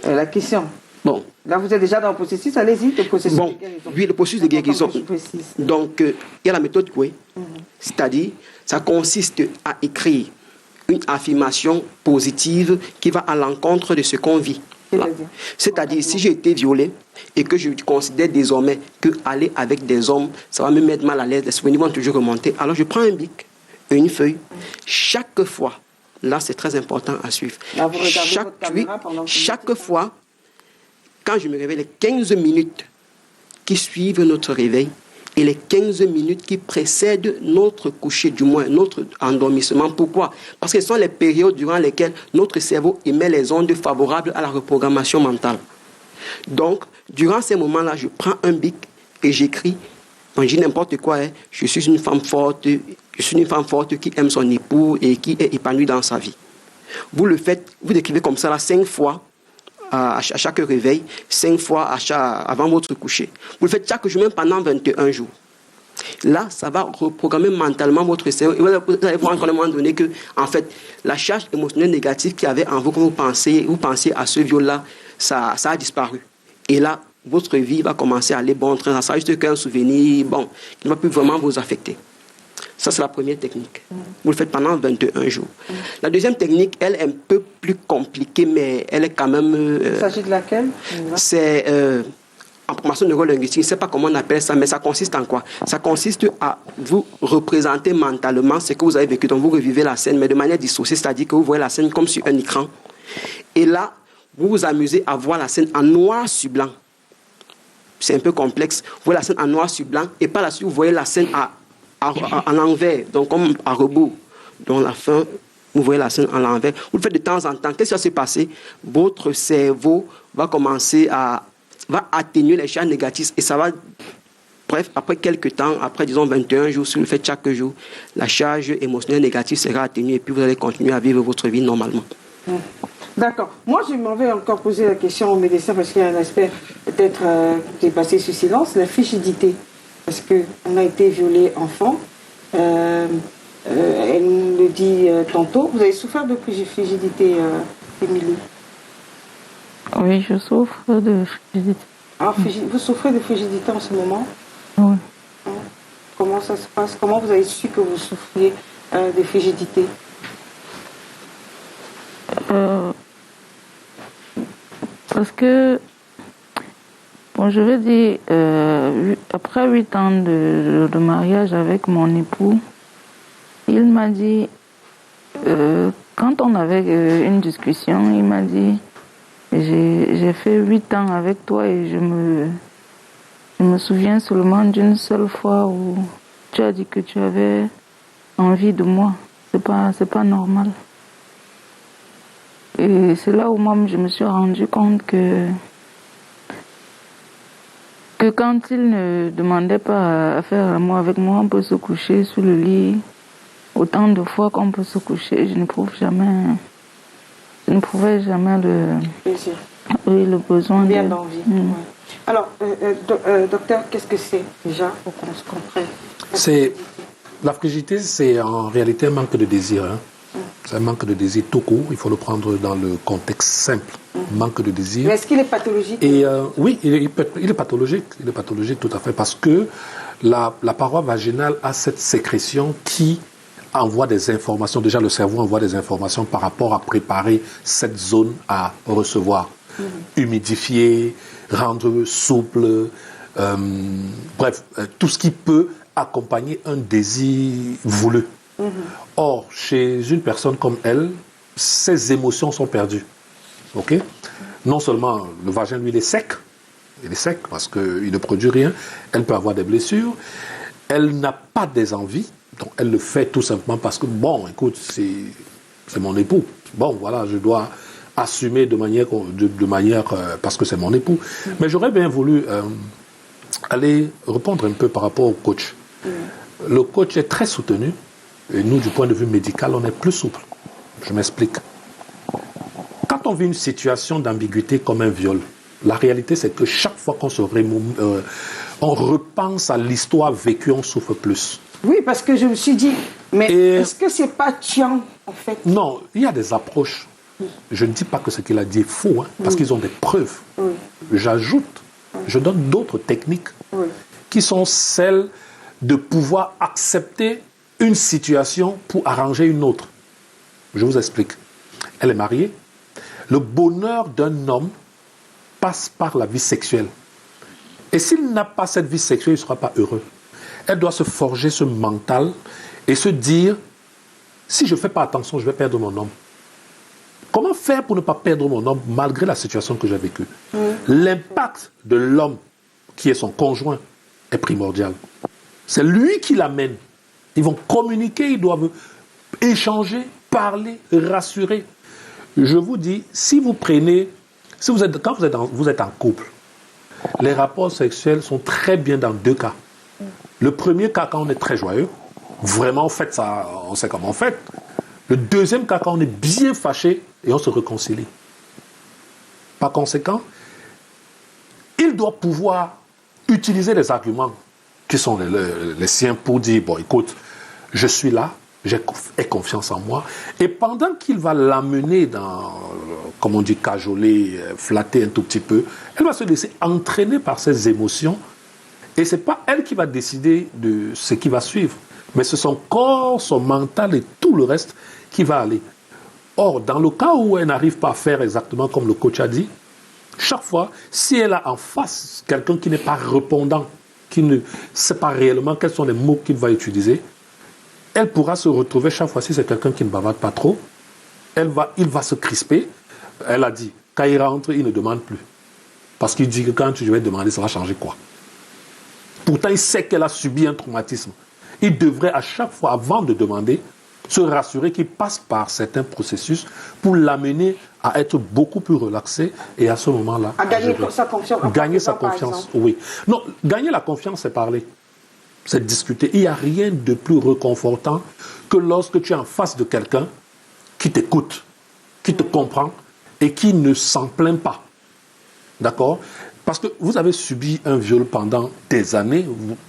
la question.
Bon.
Là, vous êtes déjà dans le processus, allez-y, le processus de guérison.
Oui, le processus de guérison. Donc, il y a la méthode Coué. C'est-à-dire, ça consiste à écrire une affirmation positive qui va à l'encontre de ce qu'on vit. C'est-à-dire, si j'ai été violé et que je considère désormais que aller avec des hommes, ça va me mettre mal à l'aise, les souvenirs vont toujours remonter, alors je prends un bic et une feuille. Chaque fois, là c'est très important à suivre,
là, vous regardez votre caméra pendant que
chaque fois, quand je me réveille, les 15 minutes qui suivent notre réveil et les 15 minutes qui précèdent notre coucher, du moins notre endormissement. Pourquoi? Parce que ce sont les périodes durant lesquelles notre cerveau émet les ondes favorables à la reprogrammation mentale. Donc, durant ces moments-là, je prends un bic et j'écris, je dis n'importe quoi, je suis une femme forte, qui aime son époux et qui est épanouie dans sa vie. Vous le faites, vous écrivez comme ça là 5 fois à chaque réveil, 5 fois avant votre coucher. Vous le faites chaque jour, même pendant 21 jours. Là, ça va reprogrammer mentalement votre cerveau. Et vous allez voir à un moment donné que, en fait, la charge émotionnelle négative qu'il y avait en vous, quand vous pensiez à ce viol-là, ça a disparu. Et là, votre vie va commencer à aller bon train. Ça sera juste qu'un souvenir, qui ne va plus vraiment vous affecter. Ça, c'est la première technique. Vous le faites pendant 21 jours. La deuxième technique, elle est un peu plus compliquée, mais elle est quand même...
Il s'agit de laquelle?
C'est en programmation neurolinguistique, je ne sais pas comment on appelle ça, mais ça consiste en quoi? Ça consiste à vous représenter mentalement ce que vous avez vécu. Donc, vous revivez la scène, mais de manière dissociée, c'est-à-dire que vous voyez la scène comme sur un écran. Et là, vous vous amusez à voir la scène en noir sur blanc. C'est un peu complexe. Vous voyez la scène en noir sur blanc, et par la suite, vous voyez la scène à l'envers, donc comme à rebours. Donc, à la fin, vous voyez la scène à l'envers. Vous le faites de temps en temps. Qu'est-ce qui va se passer? Votre cerveau va commencer va atténuer les charges négatives et ça va, bref, après quelques temps, après disons 21 jours, si vous le faites chaque jour, la charge émotionnelle négative sera atténuée et puis vous allez continuer à vivre votre vie normalement.
D'accord. Moi, je m'en vais encore poser la question au médecin parce qu'il y a un aspect peut-être qui est passé sous silence, la frigidité. Parce qu'on a été violé enfant. Elle nous le dit tantôt. Vous avez souffert de frigidité, Émilie?
Oui, je souffre de frigidité.
Alors, vous souffrez de frigidité en ce moment?
Oui.
Comment ça se passe? Comment vous avez su que vous souffriez de frigidité?
Parce que, je veux dire, après 8 ans de mariage avec mon époux, il m'a dit, quand on avait une discussion, il m'a dit, j'ai fait 8 ans avec toi et je me souviens seulement d'une seule fois où tu as dit que tu avais envie de moi. C'est pas normal. Et c'est là où moi je me suis rendu compte que quand il ne demandait pas à faire l'amour avec moi, on peut se coucher sous le lit autant de fois qu'on peut se coucher. Je ne pouvais jamais le besoin
bien d'envie. Ouais. Alors, docteur, qu'est-ce que c'est déjà pour qu'on se comprenne?
La frigidité, c'est en réalité un manque de désir. C'est un manque de désir tout court. Il faut le prendre dans le contexte simple. Manque de désir.
Mais est-ce qu'il est pathologique?
Et oui, il est pathologique. Il est pathologique tout à fait parce que la paroi vaginale a cette sécrétion qui envoie des informations. Déjà, le cerveau envoie des informations par rapport à préparer cette zone à recevoir. Humidifier, rendre souple, bref, tout ce qui peut accompagner un désir voulu. Or, chez une personne comme elle, ses émotions sont perdues. Ok? Non seulement le vagin, lui, il est sec parce qu'il ne produit rien, elle peut avoir des blessures, elle n'a pas des envies, donc elle le fait tout simplement parce que, bon, écoute, c'est mon époux. Bon, voilà, je dois assumer de manière parce que c'est mon époux. Mais j'aurais bien voulu aller répondre un peu par rapport au coach. Le coach est très soutenu, et nous, du point de vue médical, on est plus souple. Je m'explique. Quand on vit une situation d'ambiguïté comme un viol, la réalité, c'est que chaque fois qu'on on repense à l'histoire vécue, on souffre plus.
Oui, parce que je me suis dit, mais est-ce que c'est pas tuant, en fait?
Non, il y a des approches. Je ne dis pas que ce qu'il a dit est faux, parce qu'ils ont des preuves. J'ajoute, je donne d'autres techniques qui sont celles de pouvoir accepter une situation pour arranger une autre. Je vous explique. Elle est mariée. Le bonheur d'un homme passe par la vie sexuelle. Et s'il n'a pas cette vie sexuelle, il ne sera pas heureux. Elle doit se forger ce mental et se dire, si je ne fais pas attention, je vais perdre mon homme. Comment faire pour ne pas perdre mon homme malgré la situation que j'ai vécue? L'impact de l'homme qui est son conjoint est primordial. C'est lui qui l'amène. Ils vont communiquer, ils doivent échanger, parler, rassurer. Je vous dis, si vous prenez, quand vous êtes en couple, les rapports sexuels sont très bien dans deux cas. Le premier cas, quand on est très joyeux, vraiment on fait ça, on sait comment on fait. Le deuxième cas, quand on est bien fâché et on se réconcilie. Par conséquent, il doit pouvoir utiliser les arguments qui sont les siens pour dire, bon écoute, je suis là, j'ai confiance en moi. Et pendant qu'il va l'amener dans, comme on dit, cajoler, flatter un tout petit peu, elle va se laisser entraîner par ses émotions. Et ce n'est pas elle qui va décider de ce qui va suivre. Mais c'est son corps, son mental et tout le reste qui va aller. Or, dans le cas où elle n'arrive pas à faire exactement comme le coach a dit, chaque fois, si elle a en face quelqu'un qui n'est pas répondant, qui ne sait pas réellement quels sont les mots qu'il va utiliser, elle pourra se retrouver chaque fois, si c'est quelqu'un qui ne bavarde pas trop, il va se crisper. Elle a dit, quand il rentre, il ne demande plus. Parce qu'il dit que quand je vais demander, ça va changer quoi? Pourtant, il sait qu'elle a subi un traumatisme. Il devrait à chaque fois, avant de demander, se rassurer qu'il passe par certains processus pour l'amener à être beaucoup plus relaxé et à ce moment-là...
À gagner sa confiance.
Gagner sa confiance, oui. Non, gagner la confiance, c'est parler. C'est discuter. Il n'y a rien de plus réconfortant que lorsque tu es en face de quelqu'un qui t'écoute, qui te comprend et qui ne s'en plaint pas. D'accord? Parce que vous avez subi un viol pendant des années.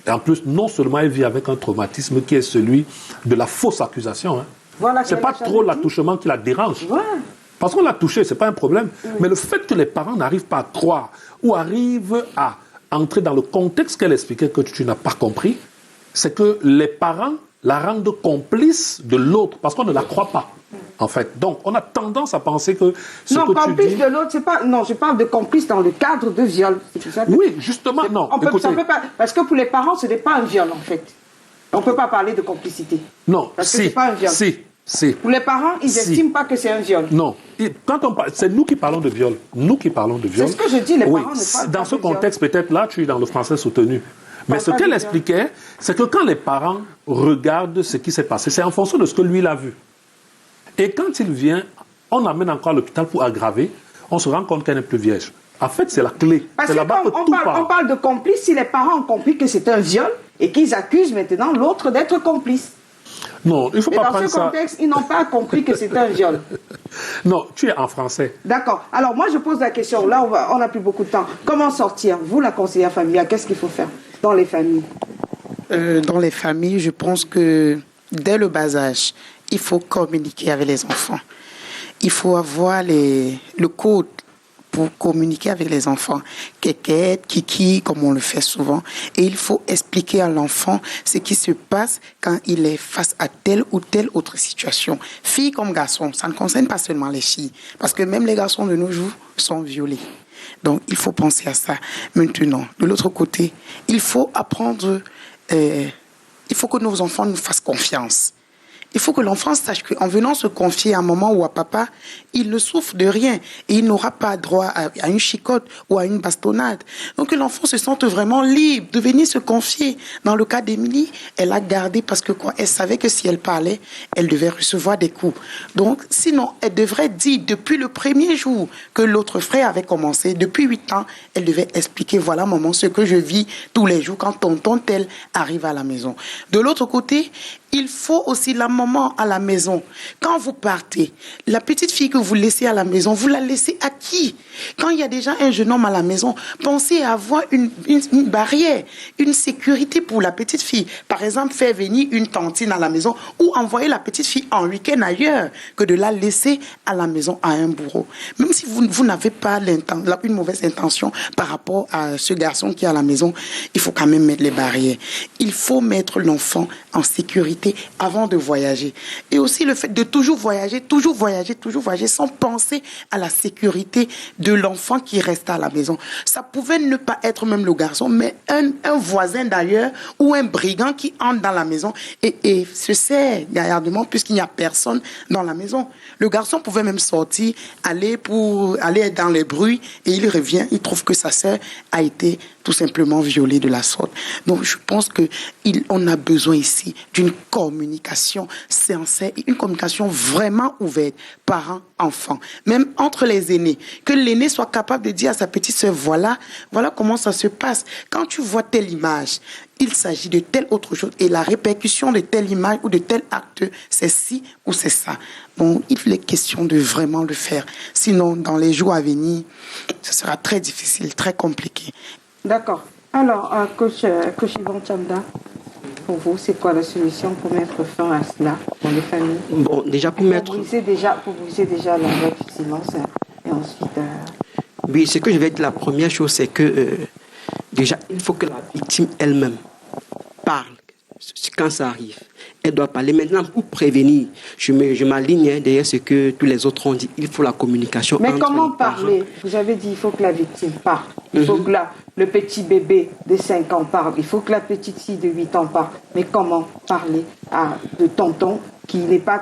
En plus, non seulement elle vit avec un traumatisme qui est celui de la fausse accusation. Hein.
Voilà,
ce n'est pas trop l'attouchement qui la dérange.
Ouais.
Parce qu'on l'a touché, ce n'est pas un problème. Oui. Mais le fait que les parents n'arrivent pas à croire ou arrivent à entrer dans le contexte qu'elle expliquait que tu n'as pas compris, c'est que les parents la rendent complice de l'autre parce qu'on ne la croit pas. En fait, donc on a tendance à penser que ce
non,
que tu
complice
dis...
de l'autre, c'est pas... Non, je parle de complice dans le cadre de viol. Ça
oui, justement, non.
Ça peut pas... Parce que pour les parents, ce n'est pas un viol, en fait. On ne peut pas parler de complicité.
Non,
parce que c'est pas un viol.
Si.
Pour les parents, ils n'estiment pas que c'est un viol.
Non. Quand on parle, c'est nous qui parlons de viol. Nous qui parlons de viol.
C'est ce que je dis, les parents ne parlent pas
dans ce contexte, peut-être là, tu es dans le français soutenu. Mais ce qu'elle expliquait, c'est que quand les parents regardent ce qui s'est passé, c'est en fonction de ce que lui il a vu. Et quand il vient, on amène encore à l'hôpital pour aggraver, on se rend compte qu'elle n'est plus vierge. En fait, c'est la clé.
Parce que on parle de complice si les parents ont compris que c'est un viol et qu'ils accusent maintenant l'autre d'être complice.
Non, il ne faut pas prendre ça.
Dans ce contexte, ils n'ont pas compris que c'est un viol.
Non, tu es en français.
D'accord. Alors moi, je pose la question. Là, on n'a plus beaucoup de temps. Comment sortir? Vous, la conseillère familiale, qu'est-ce qu'il faut faire dans les familles?
Dans les familles, je pense que dès le bas âge, il faut communiquer avec les enfants. Il faut avoir le code pour communiquer avec les enfants. Kékette, kiki, comme on le fait souvent. Et il faut expliquer à l'enfant ce qui se passe quand il est face à telle ou telle autre situation. Filles comme garçons, ça ne concerne pas seulement les filles. Parce que même les garçons de nos jours sont violés. Donc, il faut penser à ça. Maintenant, de l'autre côté, il faut apprendre... il faut que nos enfants nous fassent confiance. Il faut que l'enfant sache qu'en venant se confier à maman ou à papa, il ne souffre de rien et il n'aura pas droit à une chicotte ou à une bastonnade. Donc que l'enfant se sente vraiment libre de venir se confier. Dans le cas d'Émilie, elle a gardé parce que quoi, elle savait que si elle parlait, elle devait recevoir des coups. Donc sinon, elle devrait dire depuis le premier jour que l'autre frère avait commencé, depuis 8 ans, elle devait expliquer, voilà maman, ce que je vis tous les jours quand tonton tel arrive à la maison. De l'autre côté, il faut aussi la maman à la maison. Quand vous partez, la petite fille que vous laissez à la maison, vous la laissez à qui? Quand il y a déjà un jeune homme à la maison, pensez à avoir une barrière, une sécurité pour la petite fille. Par exemple, faire venir une tantine à la maison ou envoyer la petite fille en week-end ailleurs que de la laisser à la maison à un bourreau. Même si vous n'avez pas une mauvaise intention par rapport à ce garçon qui est à la maison, il faut quand même mettre les barrières. Il faut mettre l'enfant en sécurité avant de voyager. Et aussi le fait de toujours voyager sans penser à la sécurité de l'enfant qui reste à la maison. Ça pouvait ne pas être même le garçon, mais un voisin d'ailleurs ou un brigand qui entre dans la maison et se sert gaillardement puisqu'il n'y a personne dans la maison. Le garçon pouvait même sortir, aller dans les bruits et il revient, il trouve que sa sœur a été tout simplement violée de la sorte. Donc je pense qu'on a besoin ici d'une communication sincère, une communication vraiment ouverte, parents-enfants, même entre les aînés, que l'aîné soit capable de dire à sa petite sœur, voilà comment ça se passe. Quand tu vois telle image, il s'agit de telle autre chose et la répercussion de telle image ou de tel acte, c'est ci ou c'est ça. Bon, il est question de vraiment le faire. Sinon, dans les jours à venir, ce sera très difficile, très compliqué.
D'accord. Alors, coach Yvon Tchanda, pour vous, c'est quoi la solution pour mettre fin à cela dans les familles?
Bon, déjà pour
briser déjà la loi du silence et ensuite...
Oui, ce que je vais dire, la première chose, c'est que déjà, il faut que la victime elle-même parle quand ça arrive. Elle doit parler. Maintenant, pour prévenir, je m'aligne derrière ce que tous les autres ont dit. Il faut la communication.
Mais comment parler? Vous avez dit il faut que la victime parle. Il faut que le petit bébé de 5 ans parle. Il faut que la petite fille de 8 ans parle. Mais comment parler de tonton qui n'est pas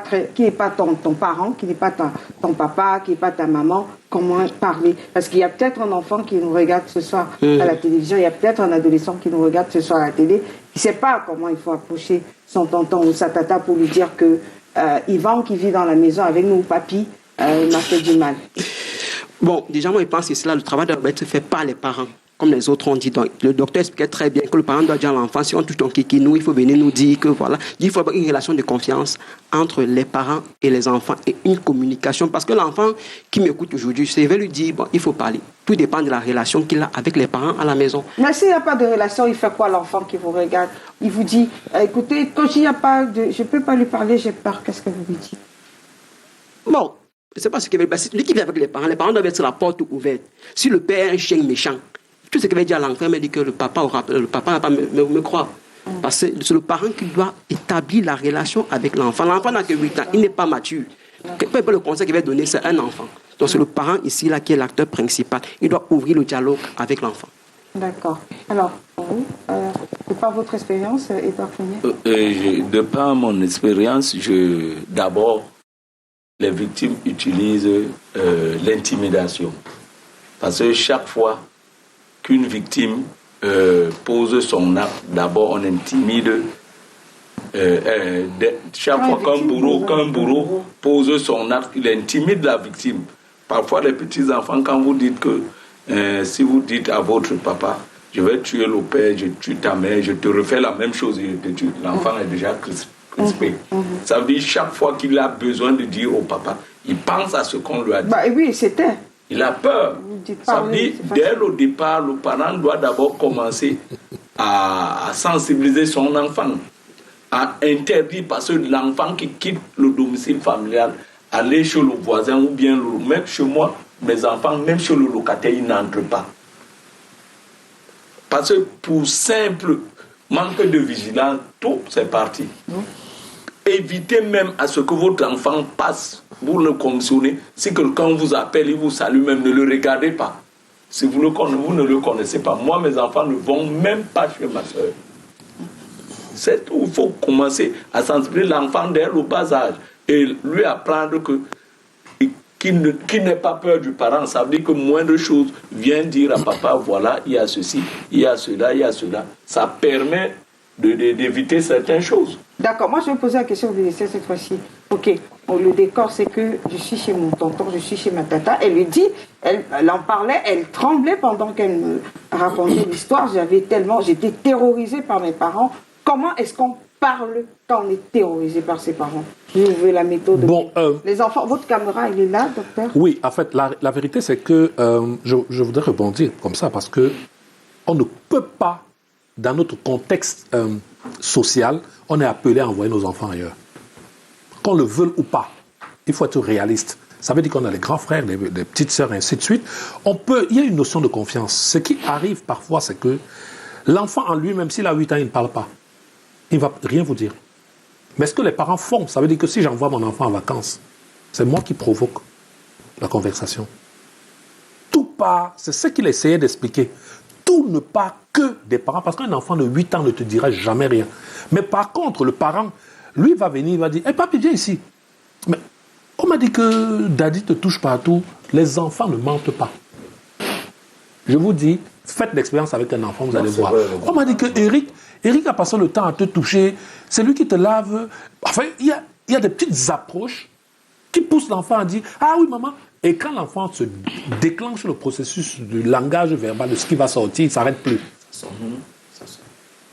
ton parent, qui n'est pas ton papa, qui n'est pas ta maman? Comment parler? Parce qu'il y a peut-être un enfant qui nous regarde ce soir à la télévision, il y a peut-être un adolescent qui nous regarde ce soir à la télé, qui ne sait pas comment il faut approcher son tonton ou sa tata pour lui dire que Yvan qui vit dans la maison avec nous, papy, m'a fait du mal.
Bon, déjà, moi, je pense que c'est là le travail doit être fait par les parents. Comme les autres ont dit, donc, le docteur expliquait très bien que le parent doit dire à l'enfant, si on touche ton kikinou, il faut venir nous dire que voilà. Il faut avoir une relation de confiance entre les parents et les enfants et une communication. Parce que l'enfant qui m'écoute aujourd'hui, je vais lui dire, bon, il faut parler. Tout dépend de la relation qu'il a avec les parents à la maison. Mais
s'il n'y a pas de relation, il fait quoi l'enfant qui vous regarde? Il vous dit, écoutez, quand il n'y a pas de... Je ne peux pas lui parler, j'ai peur. Qu'est-ce que vous lui dites? Bon, je ne sais pas ce qu'il veut dire. C'est lui qui vit avec les parents doivent être la porte ouverte. Si le père est un chien méchant, tout ce qu'il va dire à l'enfant, il me dit que le papa n'a pas me croire. Parce que c'est le parent qui doit établir la relation avec l'enfant. L'enfant n'a que 8 ans, il n'est pas mature. Peu importe le conseil qu'il va donner, c'est un enfant. Donc c'est le parent ici là, qui est l'acteur principal. Il doit ouvrir le dialogue avec l'enfant. D'accord. Alors, de par votre expérience, Edouard Fournier?
De par mon expérience, d'abord, les victimes utilisent l'intimidation. Parce que chaque fois qu'une victime pose son acte, d'abord on intimide. Chaque fois qu'un bourreau pose son acte, il intimide la victime. Parfois les petits-enfants, quand vous dites que si vous dites à votre papa, je vais tuer le père, je tue ta mère, je te refais la même chose, je te tue. L'enfant est déjà crispé. Ça veut dire chaque fois qu'il a besoin de dire au papa, il pense à ce qu'on lui a dit.
Bah oui, c'était.
Il a peur. Ça veut dire, dès le départ, le parent doit d'abord commencer à sensibiliser son enfant, à interdire, parce que l'enfant qui quitte le domicile familial, aller chez le voisin ou bien même chez moi, mes enfants, même chez le locataire, ils n'entrent pas. Parce que pour simple manque de vigilance, tout c'est parti. Évitez même à ce que votre enfant passe, vous le commissionnez. Si quelqu'un vous appelle, il vous salue même, ne le regardez pas. Si vous ne le connaissez pas. Moi, mes enfants ne vont même pas chez ma soeur. C'est où il faut commencer à sensibiliser l'enfant dès le bas âge et lui apprendre qu'il n'ait pas peur du parent. Ça veut dire que moindre chose vient dire à papa, voilà, il y a ceci, il y a cela, il y a cela. Ça permet d'éviter certaines choses.
D'accord, moi je vais poser la question de l'essai cette fois-ci. Ok, le décor c'est que je suis chez mon tonton, je suis chez ma tata. Elle lui dit, elle en parlait, elle tremblait pendant qu'elle me racontait l'histoire. J'étais terrorisée par mes parents. Comment est-ce qu'on parle quand on est terrorisé par ses parents? Je veux la méthode.
Bon,
les enfants, votre caméra, il est là, docteur?
Oui, en fait, la vérité, c'est que je voudrais rebondir comme ça parce que on ne peut pas, dans notre contexte social, on est appelé à envoyer nos enfants ailleurs. Qu'on le veuille ou pas, il faut être réaliste. Ça veut dire qu'on a les grands frères, les petites sœurs, et ainsi de suite. Il y a une notion de confiance. Ce qui arrive parfois, c'est que l'enfant en lui, même s'il a 8 ans, il ne parle pas. Il ne va rien vous dire. Mais ce que les parents font, ça veut dire que si j'envoie mon enfant en vacances, c'est moi qui provoque la conversation. Tout part, c'est ce qu'il essayait d'expliquer. Tout ne part que des parents, parce qu'un enfant de 8 ans ne te dira jamais rien. Mais par contre, le parent, lui, va venir, il va dire, « Hey, papi, viens ici. » Mais on m'a dit que Daddy te touche partout. Les enfants ne mentent pas. Je vous dis, faites l'expérience avec un enfant, vous allez voir. On m'a dit que Eric a passé le temps à te toucher, c'est lui qui te lave. Enfin, il y a des petites approches qui poussent l'enfant à dire, « Ah oui, maman. » Et quand l'enfant se déclenche le processus du langage verbal, de ce qui va sortir, il ne s'arrête plus.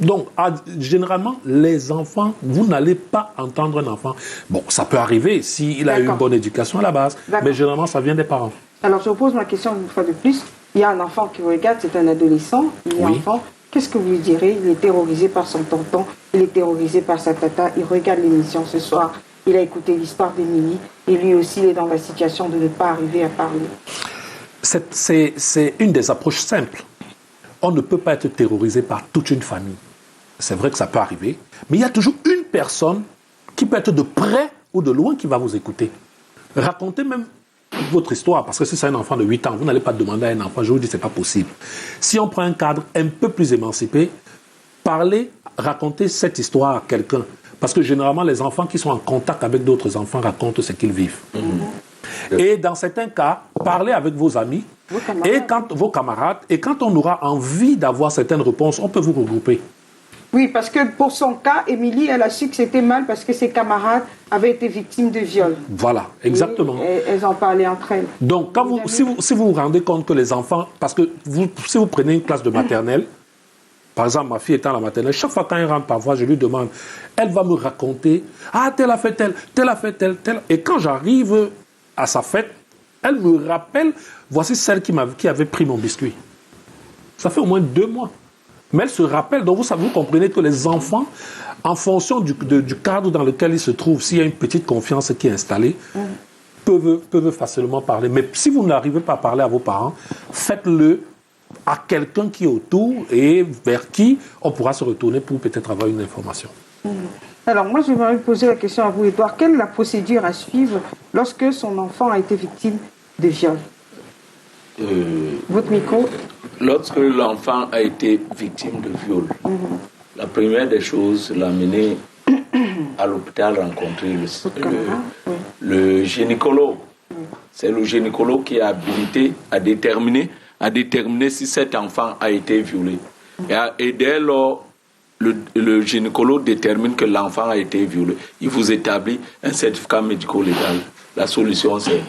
Donc, généralement, les enfants, vous n'allez pas entendre un enfant. Bon, ça peut arriver s'il a eu une bonne éducation à la base, mais généralement, ça vient des parents.
Alors, je vous pose ma question une fois de plus. Il y a un enfant qui vous regarde, c'est un adolescent, il est enfant. Qu'est-ce que vous lui direz? Il est terrorisé par son tonton, il est terrorisé par sa tata, il regarde l'émission ce soir. Il a écouté l'histoire d'Émilie et lui aussi, il est dans la situation de ne pas arriver à parler.
C'est une des approches simples. On ne peut pas être terrorisé par toute une famille. C'est vrai que ça peut arriver, mais il y a toujours une personne qui peut être de près ou de loin qui va vous écouter. Racontez même votre histoire, parce que si c'est un enfant de 8 ans, vous n'allez pas demander à un enfant, je vous dis, c'est pas possible. Si on prend un cadre un peu plus émancipé, parlez, racontez cette histoire à quelqu'un. Parce que généralement, les enfants qui sont en contact avec d'autres enfants racontent ce qu'ils vivent. Et dans certains cas, parlez avec vos amis, vos camarades, et quand on aura envie d'avoir certaines réponses, on peut vous regrouper.
Oui, parce que pour son cas, Émilie, elle a su que c'était mal parce que ses camarades avaient été victimes de viol.
Voilà, exactement.
Et elles en parlaient entre elles.
Donc, si vous vous rendez compte que les enfants, parce que si vous prenez une classe de maternelle, par exemple, ma fille étant à la maternelle, chaque fois quand elle rentre par voie, je lui demande, elle va me raconter, ah, telle a fait telle a fait telle. Et quand j'arrive à sa fête, elle me rappelle, voici celle qui avait pris mon biscuit. Ça fait au moins 2 mois. Mais elle se rappelle, donc vous comprenez que les enfants, en fonction du cadre dans lequel ils se trouvent, s'il y a une petite confiance qui est installée, peuvent facilement parler. Mais si vous n'arrivez pas à parler à vos parents, faites-le à quelqu'un qui est autour et vers qui on pourra se retourner pour peut-être avoir une information.
Alors moi, je vais poser la question à vous, Edouard. Quelle est la procédure à suivre lorsque son enfant a été victime de viol? Votre micro.
Lorsque l'enfant a été victime de viol, la première des choses, l'amener à l'hôpital rencontrer le gynécologue. C'est le gynécologue qui est habilité à déterminer si cet enfant a été violé. Et dès lors, le gynécologue détermine que l'enfant a été violé. Il vous établit un certificat médico-légal. La solution, c'est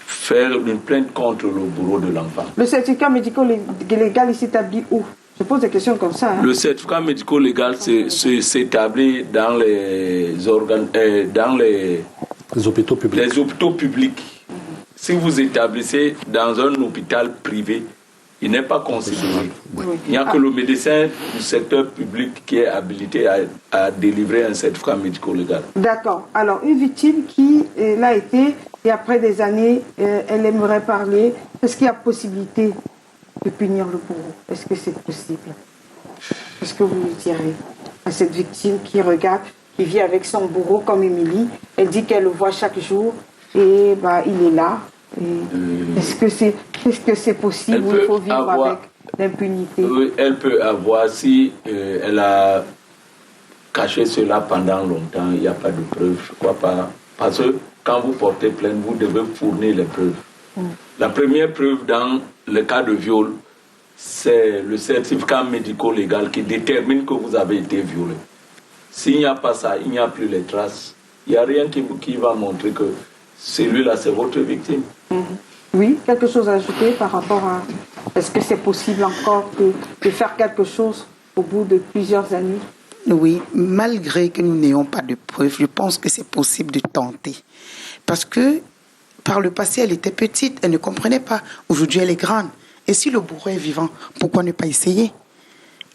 faire une plainte contre le bourreau de l'enfant.
Le certificat médico-légal, il s'établit où? Je pose des questions comme ça.
Le certificat médico-légal s'établit dans les
hôpitaux publics.
Les hôpitaux publics. Si vous établissez dans un hôpital privé, il n'est pas considéré. Il n'y a que le médecin du secteur public qui est habilité à délivrer un certificat médico-légal.
D'accord. Alors, une victime qui l'a été, et après des années, elle aimerait parler, est-ce qu'il y a possibilité de punir le bourreau? Est-ce que c'est possible? Qu'est-ce que vous lui direz à cette victime qui regarde, qui vit avec son bourreau comme Émilie? Elle dit qu'elle le voit chaque jour et il est là. Est-ce que c'est possible ou il faut vivre avec? d'impunité.
Oui, elle peut avoir, si elle a caché cela pendant longtemps, il n'y a pas de preuve, je crois pas. Parce que quand vous portez plainte, vous devez fournir les preuves. La première preuve dans le cas de viol, c'est le certificat médico-légal qui détermine que vous avez été violé. S'il n'y a pas ça, il n'y a plus les traces. Il n'y a rien qui va montrer que celui-là, c'est votre victime.
Oui, quelque chose à ajouter par rapport à... Est-ce que c'est possible encore de faire quelque chose au bout de plusieurs années?
Oui, malgré que nous n'ayons pas de preuves, je pense que c'est possible de tenter. Parce que par le passé, elle était petite, elle ne comprenait pas. Aujourd'hui, elle est grande. Et si le bourreau est vivant, pourquoi ne pas essayer?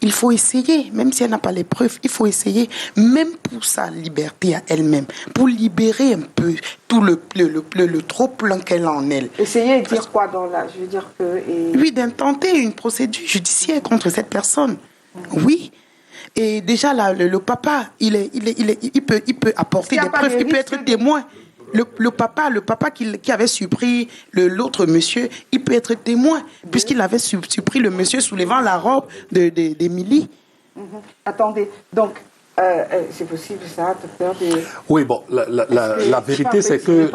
Il faut essayer, même si elle n'a pas les preuves, il faut essayer, même pour sa liberté à elle-même, pour libérer un peu tout le trop-plein qu'elle a en elle.
Essayer de dire quoi dans là? Je veux dire que...
Oui, d'intenter une procédure judiciaire contre cette personne. Oui. Et déjà, là, le papa, il peut apporter des preuves, il peut être témoin. Le papa qui avait surpris l'autre monsieur, il peut être témoin, puisqu'il avait surpris le monsieur soulevant la robe d'Émilie.
Attendez, donc, c'est possible ça, docteur?
Oui, bon, la vérité, c'est que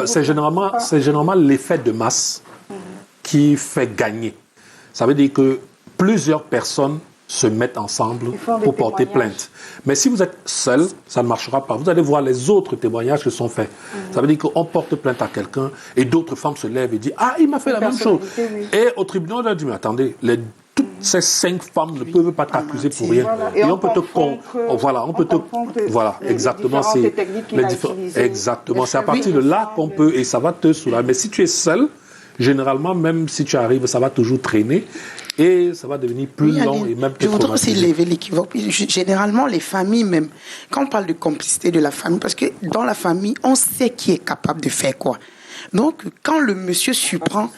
c'est généralement l'effet de masse qui fait gagner. Ça veut dire que plusieurs personnes se mettent ensemble pour porter plainte. Mais si vous êtes seul, ça ne marchera pas. Vous allez voir les autres témoignages qui sont faits. Ça veut dire qu'on porte plainte à quelqu'un et d'autres femmes se lèvent et disent « Ah, il m'a fait la même chose. » Et au tribunal, on a dit « Mais attendez, toutes ces 5 femmes ne peuvent pas t'accuser pour rien.
Voilà.
Et on peut te... Voilà, exactement. Exactement. C'est à partir de là qu'on peut... Et ça va te soulager. Mais si tu es seul, généralement, même si tu arrives, ça va toujours traîner. Et ça va devenir plus long et même plus traumatisant. Je
voudrais aussi lever l'équivoque. Généralement, les familles même, quand on parle de complicité de la famille, parce que dans la famille, on sait qui est capable de faire quoi. Donc, quand le monsieur surprend,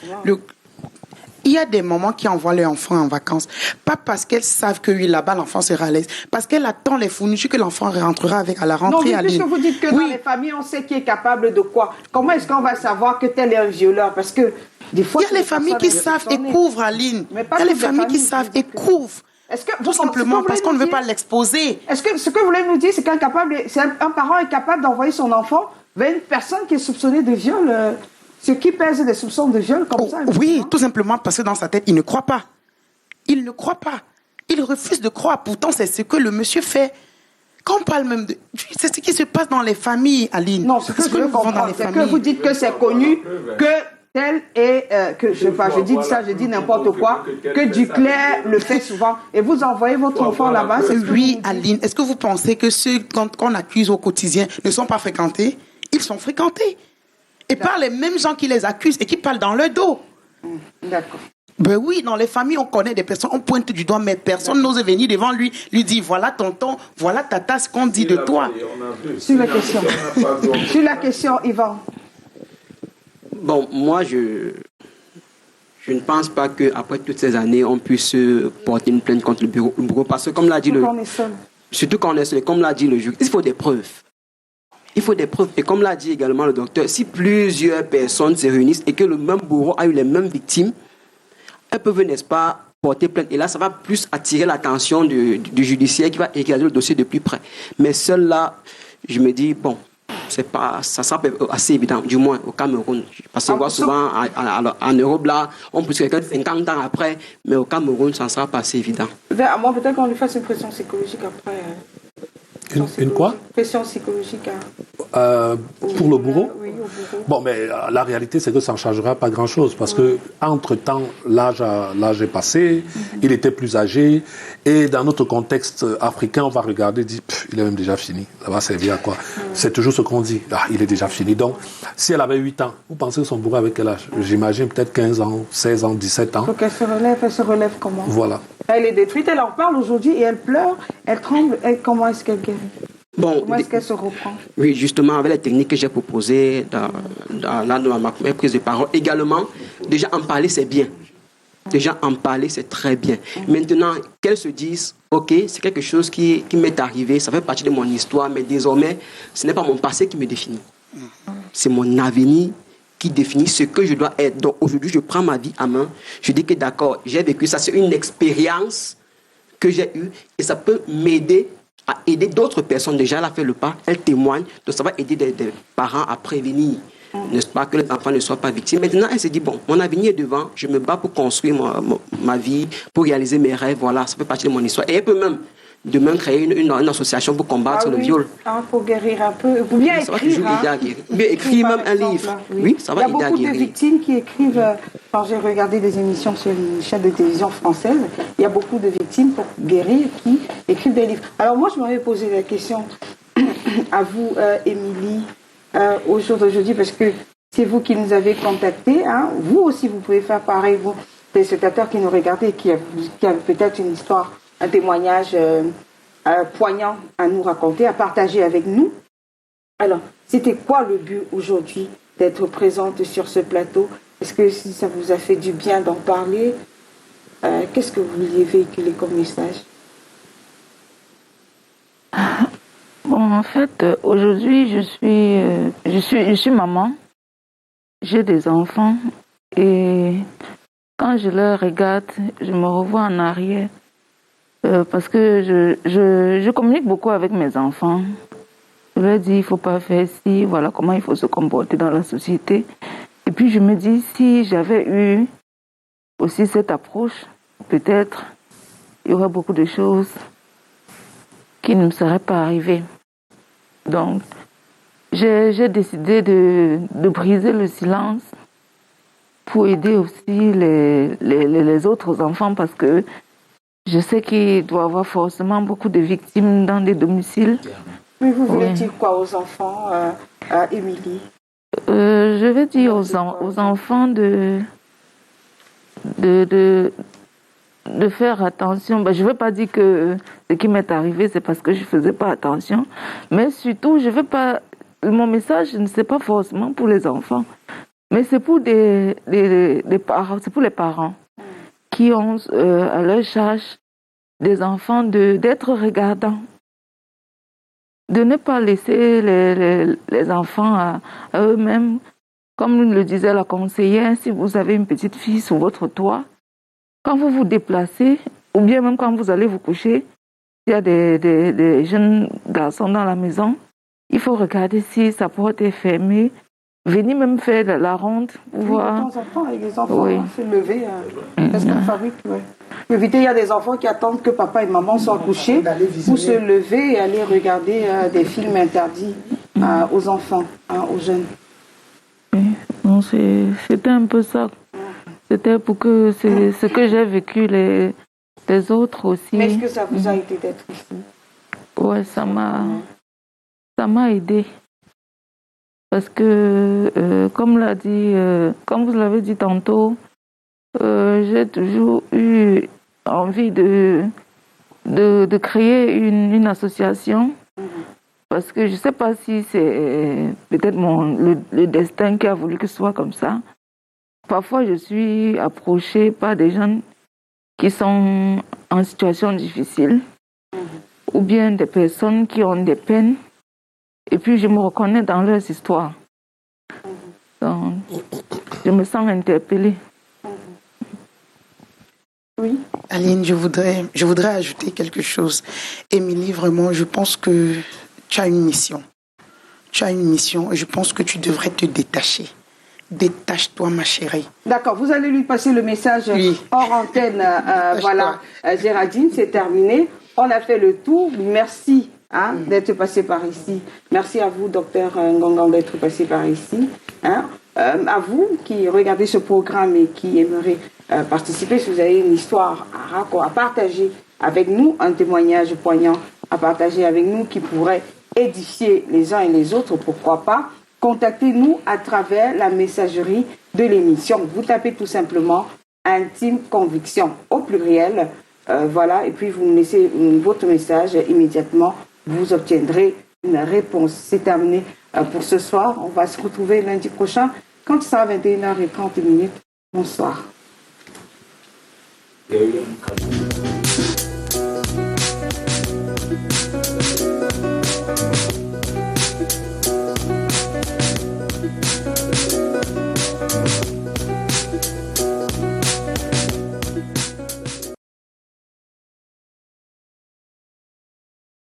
il y a des moments qui envoient leur enfant en vacances. Pas parce qu'elles savent que oui, là-bas, l'enfant sera à l'aise. Parce qu'elle attend les fournitures que l'enfant rentrera avec à la rentrée.
Non, puisque vous dites que dans les familles, on sait qui est capable de quoi. Comment est-ce qu'on va savoir que tel est un violeur? Parce que des fois,
il y a les familles qui savent et couvrent, Aline. Il y a les familles qui savent et couvrent. Tout simplement parce qu'on ne veut pas l'exposer.
Est-ce que ce que vous voulez nous dire, c'est qu'un parent est capable d'envoyer son enfant vers une personne qui est soupçonnée de viol, ce qui pèse des soupçons de viol comme ça?
Oui, tout simplement parce que dans sa tête, il ne croit pas. Il ne croit pas. Il refuse de croire. Pourtant, c'est ce que le monsieur fait. Quand on parle même de... C'est ce qui se passe dans les familles, Aline.
Non, ce que je veux comprendre, c'est que vous dites que c'est connu, que tel est... je dis n'importe quoi, que Duclerc le fait souvent. Et vous envoyez votre enfant là-bas.
Oui, Aline. Est-ce que vous pensez que ceux qu'on accuse au quotidien ne sont pas fréquentés? Ils sont fréquentés. Et par les mêmes gens qui les accusent et qui parlent dans leur dos.
D'accord.
Ben oui, dans les familles, on connaît des personnes, on pointe du doigt, mais personne n'ose venir devant lui dire voilà tonton, voilà tata, ce qu'on dit de toi.
Sur la question, Yvan.
Bon, moi, je ne pense pas qu'après toutes ces années, on puisse porter une plainte contre le bureau. Parce que, comme l'a dit surtout quand on est seul, comme l'a dit le juge, il faut des preuves. Il faut des preuves. Et comme l'a dit également le docteur, si plusieurs personnes se réunissent et que le même bourreau a eu les mêmes victimes, elles peuvent, n'est-ce pas, porter plainte. Et là, ça va plus attirer l'attention du judiciaire qui va regarder le dossier de plus près. Mais seul là, je me dis, bon, ça sera assez évident, du moins au Cameroun. Parce qu'on voit souvent en Europe, là, on peut quelqu'un 50 ans après, mais au Cameroun, ça ne sera pas assez évident.
Moi, peut-être qu'on lui fasse une pression psychologique après.
Une quoi?
Pression psychologique.
Pour le bourreau?
Oui, au bourreau.
Bon, mais la réalité, c'est que ça ne changera pas grand-chose. Parce que, entre-temps, l'âge est passé, il était plus âgé. Et dans notre contexte africain, on va regarder et dire, il est même déjà fini. Ça va servir à quoi? C'est toujours ce qu'on dit. Ah, il est déjà fini. Donc, si elle avait 8 ans, vous pensez que son bourreau avait quel âge? J'imagine peut-être 15 ans, 16 ans, 17 ans.
Donc, elle se relève comment?
Voilà.
Elle est détruite, elle en parle aujourd'hui et elle pleure, elle tremble. Comment est-ce qu'elle guérit? Comment est-ce qu'elle se reprend? Oui, justement, avec les techniques que j'ai proposées dans ma première prise de parole, également, déjà en parler, c'est bien. Déjà en parler, c'est très bien. Maintenant, qu'elle se dise, ok, c'est quelque chose qui m'est arrivé, ça fait partie de mon histoire, mais désormais, ce n'est pas mon passé qui me définit. C'est mon avenir
qui définit ce que je dois être. Donc aujourd'hui, je prends ma vie à main. Je dis que d'accord, j'ai vécu ça, c'est une expérience que j'ai eue et ça peut m'aider à aider d'autres personnes. Déjà, elle a fait le pas, elle témoigne, donc ça va aider des parents à prévenir, n'est-ce pas, que les enfants ne soient pas victimes. Maintenant, elle se dit, bon, mon avenir est devant, je me bats pour construire ma vie, pour réaliser mes rêves, voilà, ça fait partie de mon histoire. Et elle peut même demain créer une association pour combattre le viol.
Pour guérir un peu, ou bien
ça
écrire.
Va aider à guérir. Bien écrire même un livre. Oui, ça va aider à guérir.
Il y a beaucoup de victimes qui écrivent, quand j'ai regardé des émissions sur une chaîne de télévision française, il y a beaucoup de victimes pour guérir qui écrivent des livres. Alors moi, je m'avais posé la question à vous, Émilie, au jour d'aujourd'hui, parce que c'est vous qui nous avez contactés. Hein. Vous aussi, vous pouvez faire pareil, vous, téléspectateurs qui nous regardez, qui a peut-être une histoire, un témoignage poignant à nous raconter, à partager avec nous. Alors, c'était quoi le but aujourd'hui d'être présente sur ce plateau? Est-ce que ça vous a fait du bien d'en parler? Qu'est-ce que vous vouliez véhiculer comme message?
Bon, en fait, aujourd'hui, je suis maman. J'ai des enfants et quand je les regarde, je me revois en arrière. Parce que je communique beaucoup avec mes enfants. Je leur dis, il ne faut pas faire ci, voilà comment il faut se comporter dans la société. Et puis je me dis, si j'avais eu aussi cette approche, peut-être il y aurait beaucoup de choses qui ne me seraient pas arrivées. Donc, j'ai décidé de briser le silence pour aider aussi les autres enfants parce que je sais qu'il doit y avoir forcément beaucoup de victimes dans des domiciles.
Mais vous voulez dire quoi aux enfants, Émilie?
Je vais dire aux enfants de faire attention. Ben, je ne veux pas dire que ce qui m'est arrivé, c'est parce que je ne faisais pas attention. Mais surtout, je veux pas. Mon message, ne c'est pas forcément pour les enfants. Mais c'est pour des parents, c'est pour les parents qui ont à leur charge des enfants d'être regardants. De ne pas laisser les enfants à eux-mêmes. Comme le disait la conseillère, si vous avez une petite fille sur votre toit, quand vous vous déplacez, ou bien même quand vous allez vous coucher, il y a des jeunes garçons dans la maison, il faut regarder si sa porte est fermée. Venez même faire la ronde pour voir.
De temps en temps, avec les enfants, se lever. Parce qu'on fabrique, éviter, il y a des enfants qui attendent que papa et maman soient couchés pour se lever et aller regarder des films interdits aux enfants, aux jeunes.
Bon, c'était un peu ça. C'était pour que c'est ce que j'ai vécu les autres aussi.
Mais est-ce que ça vous a aidé d'être ici?
Oui, ça m'a aidé. Parce que, comme vous l'avez dit tantôt, j'ai toujours eu envie de créer une association. Parce que je ne sais pas si c'est peut-être le destin qui a voulu que ce soit comme ça. Parfois, je suis approchée par des gens qui sont en situation difficile ou bien des personnes qui ont des peines. Et puis, je me reconnais dans leurs histoires. Donc, je me sens interpellée.
Oui.
Aline, je voudrais ajouter quelque chose. Émilie, vraiment, je pense que tu as une mission. Tu as une mission et je pense que tu devrais te détacher. Détache-toi, ma chérie.
D'accord, vous allez lui passer le message hors antenne. Voilà, Géraldine, c'est terminé. On a fait le tour. Merci d'être passé par ici. Merci à vous, docteur Ngongan, d'être passé par ici. À vous qui regardez ce programme et qui aimeraient participer, si vous avez une histoire à partager avec nous, un témoignage poignant à partager avec nous qui pourrait édifier les uns et les autres, pourquoi pas, contactez-nous à travers la messagerie de l'émission. Vous tapez tout simplement Intime Conviction au pluriel. Voilà, et puis vous me laissez votre message immédiatement. Vous obtiendrez une réponse. C'est terminé pour ce soir. On va se retrouver lundi prochain quand il sera 21h30. Bonsoir.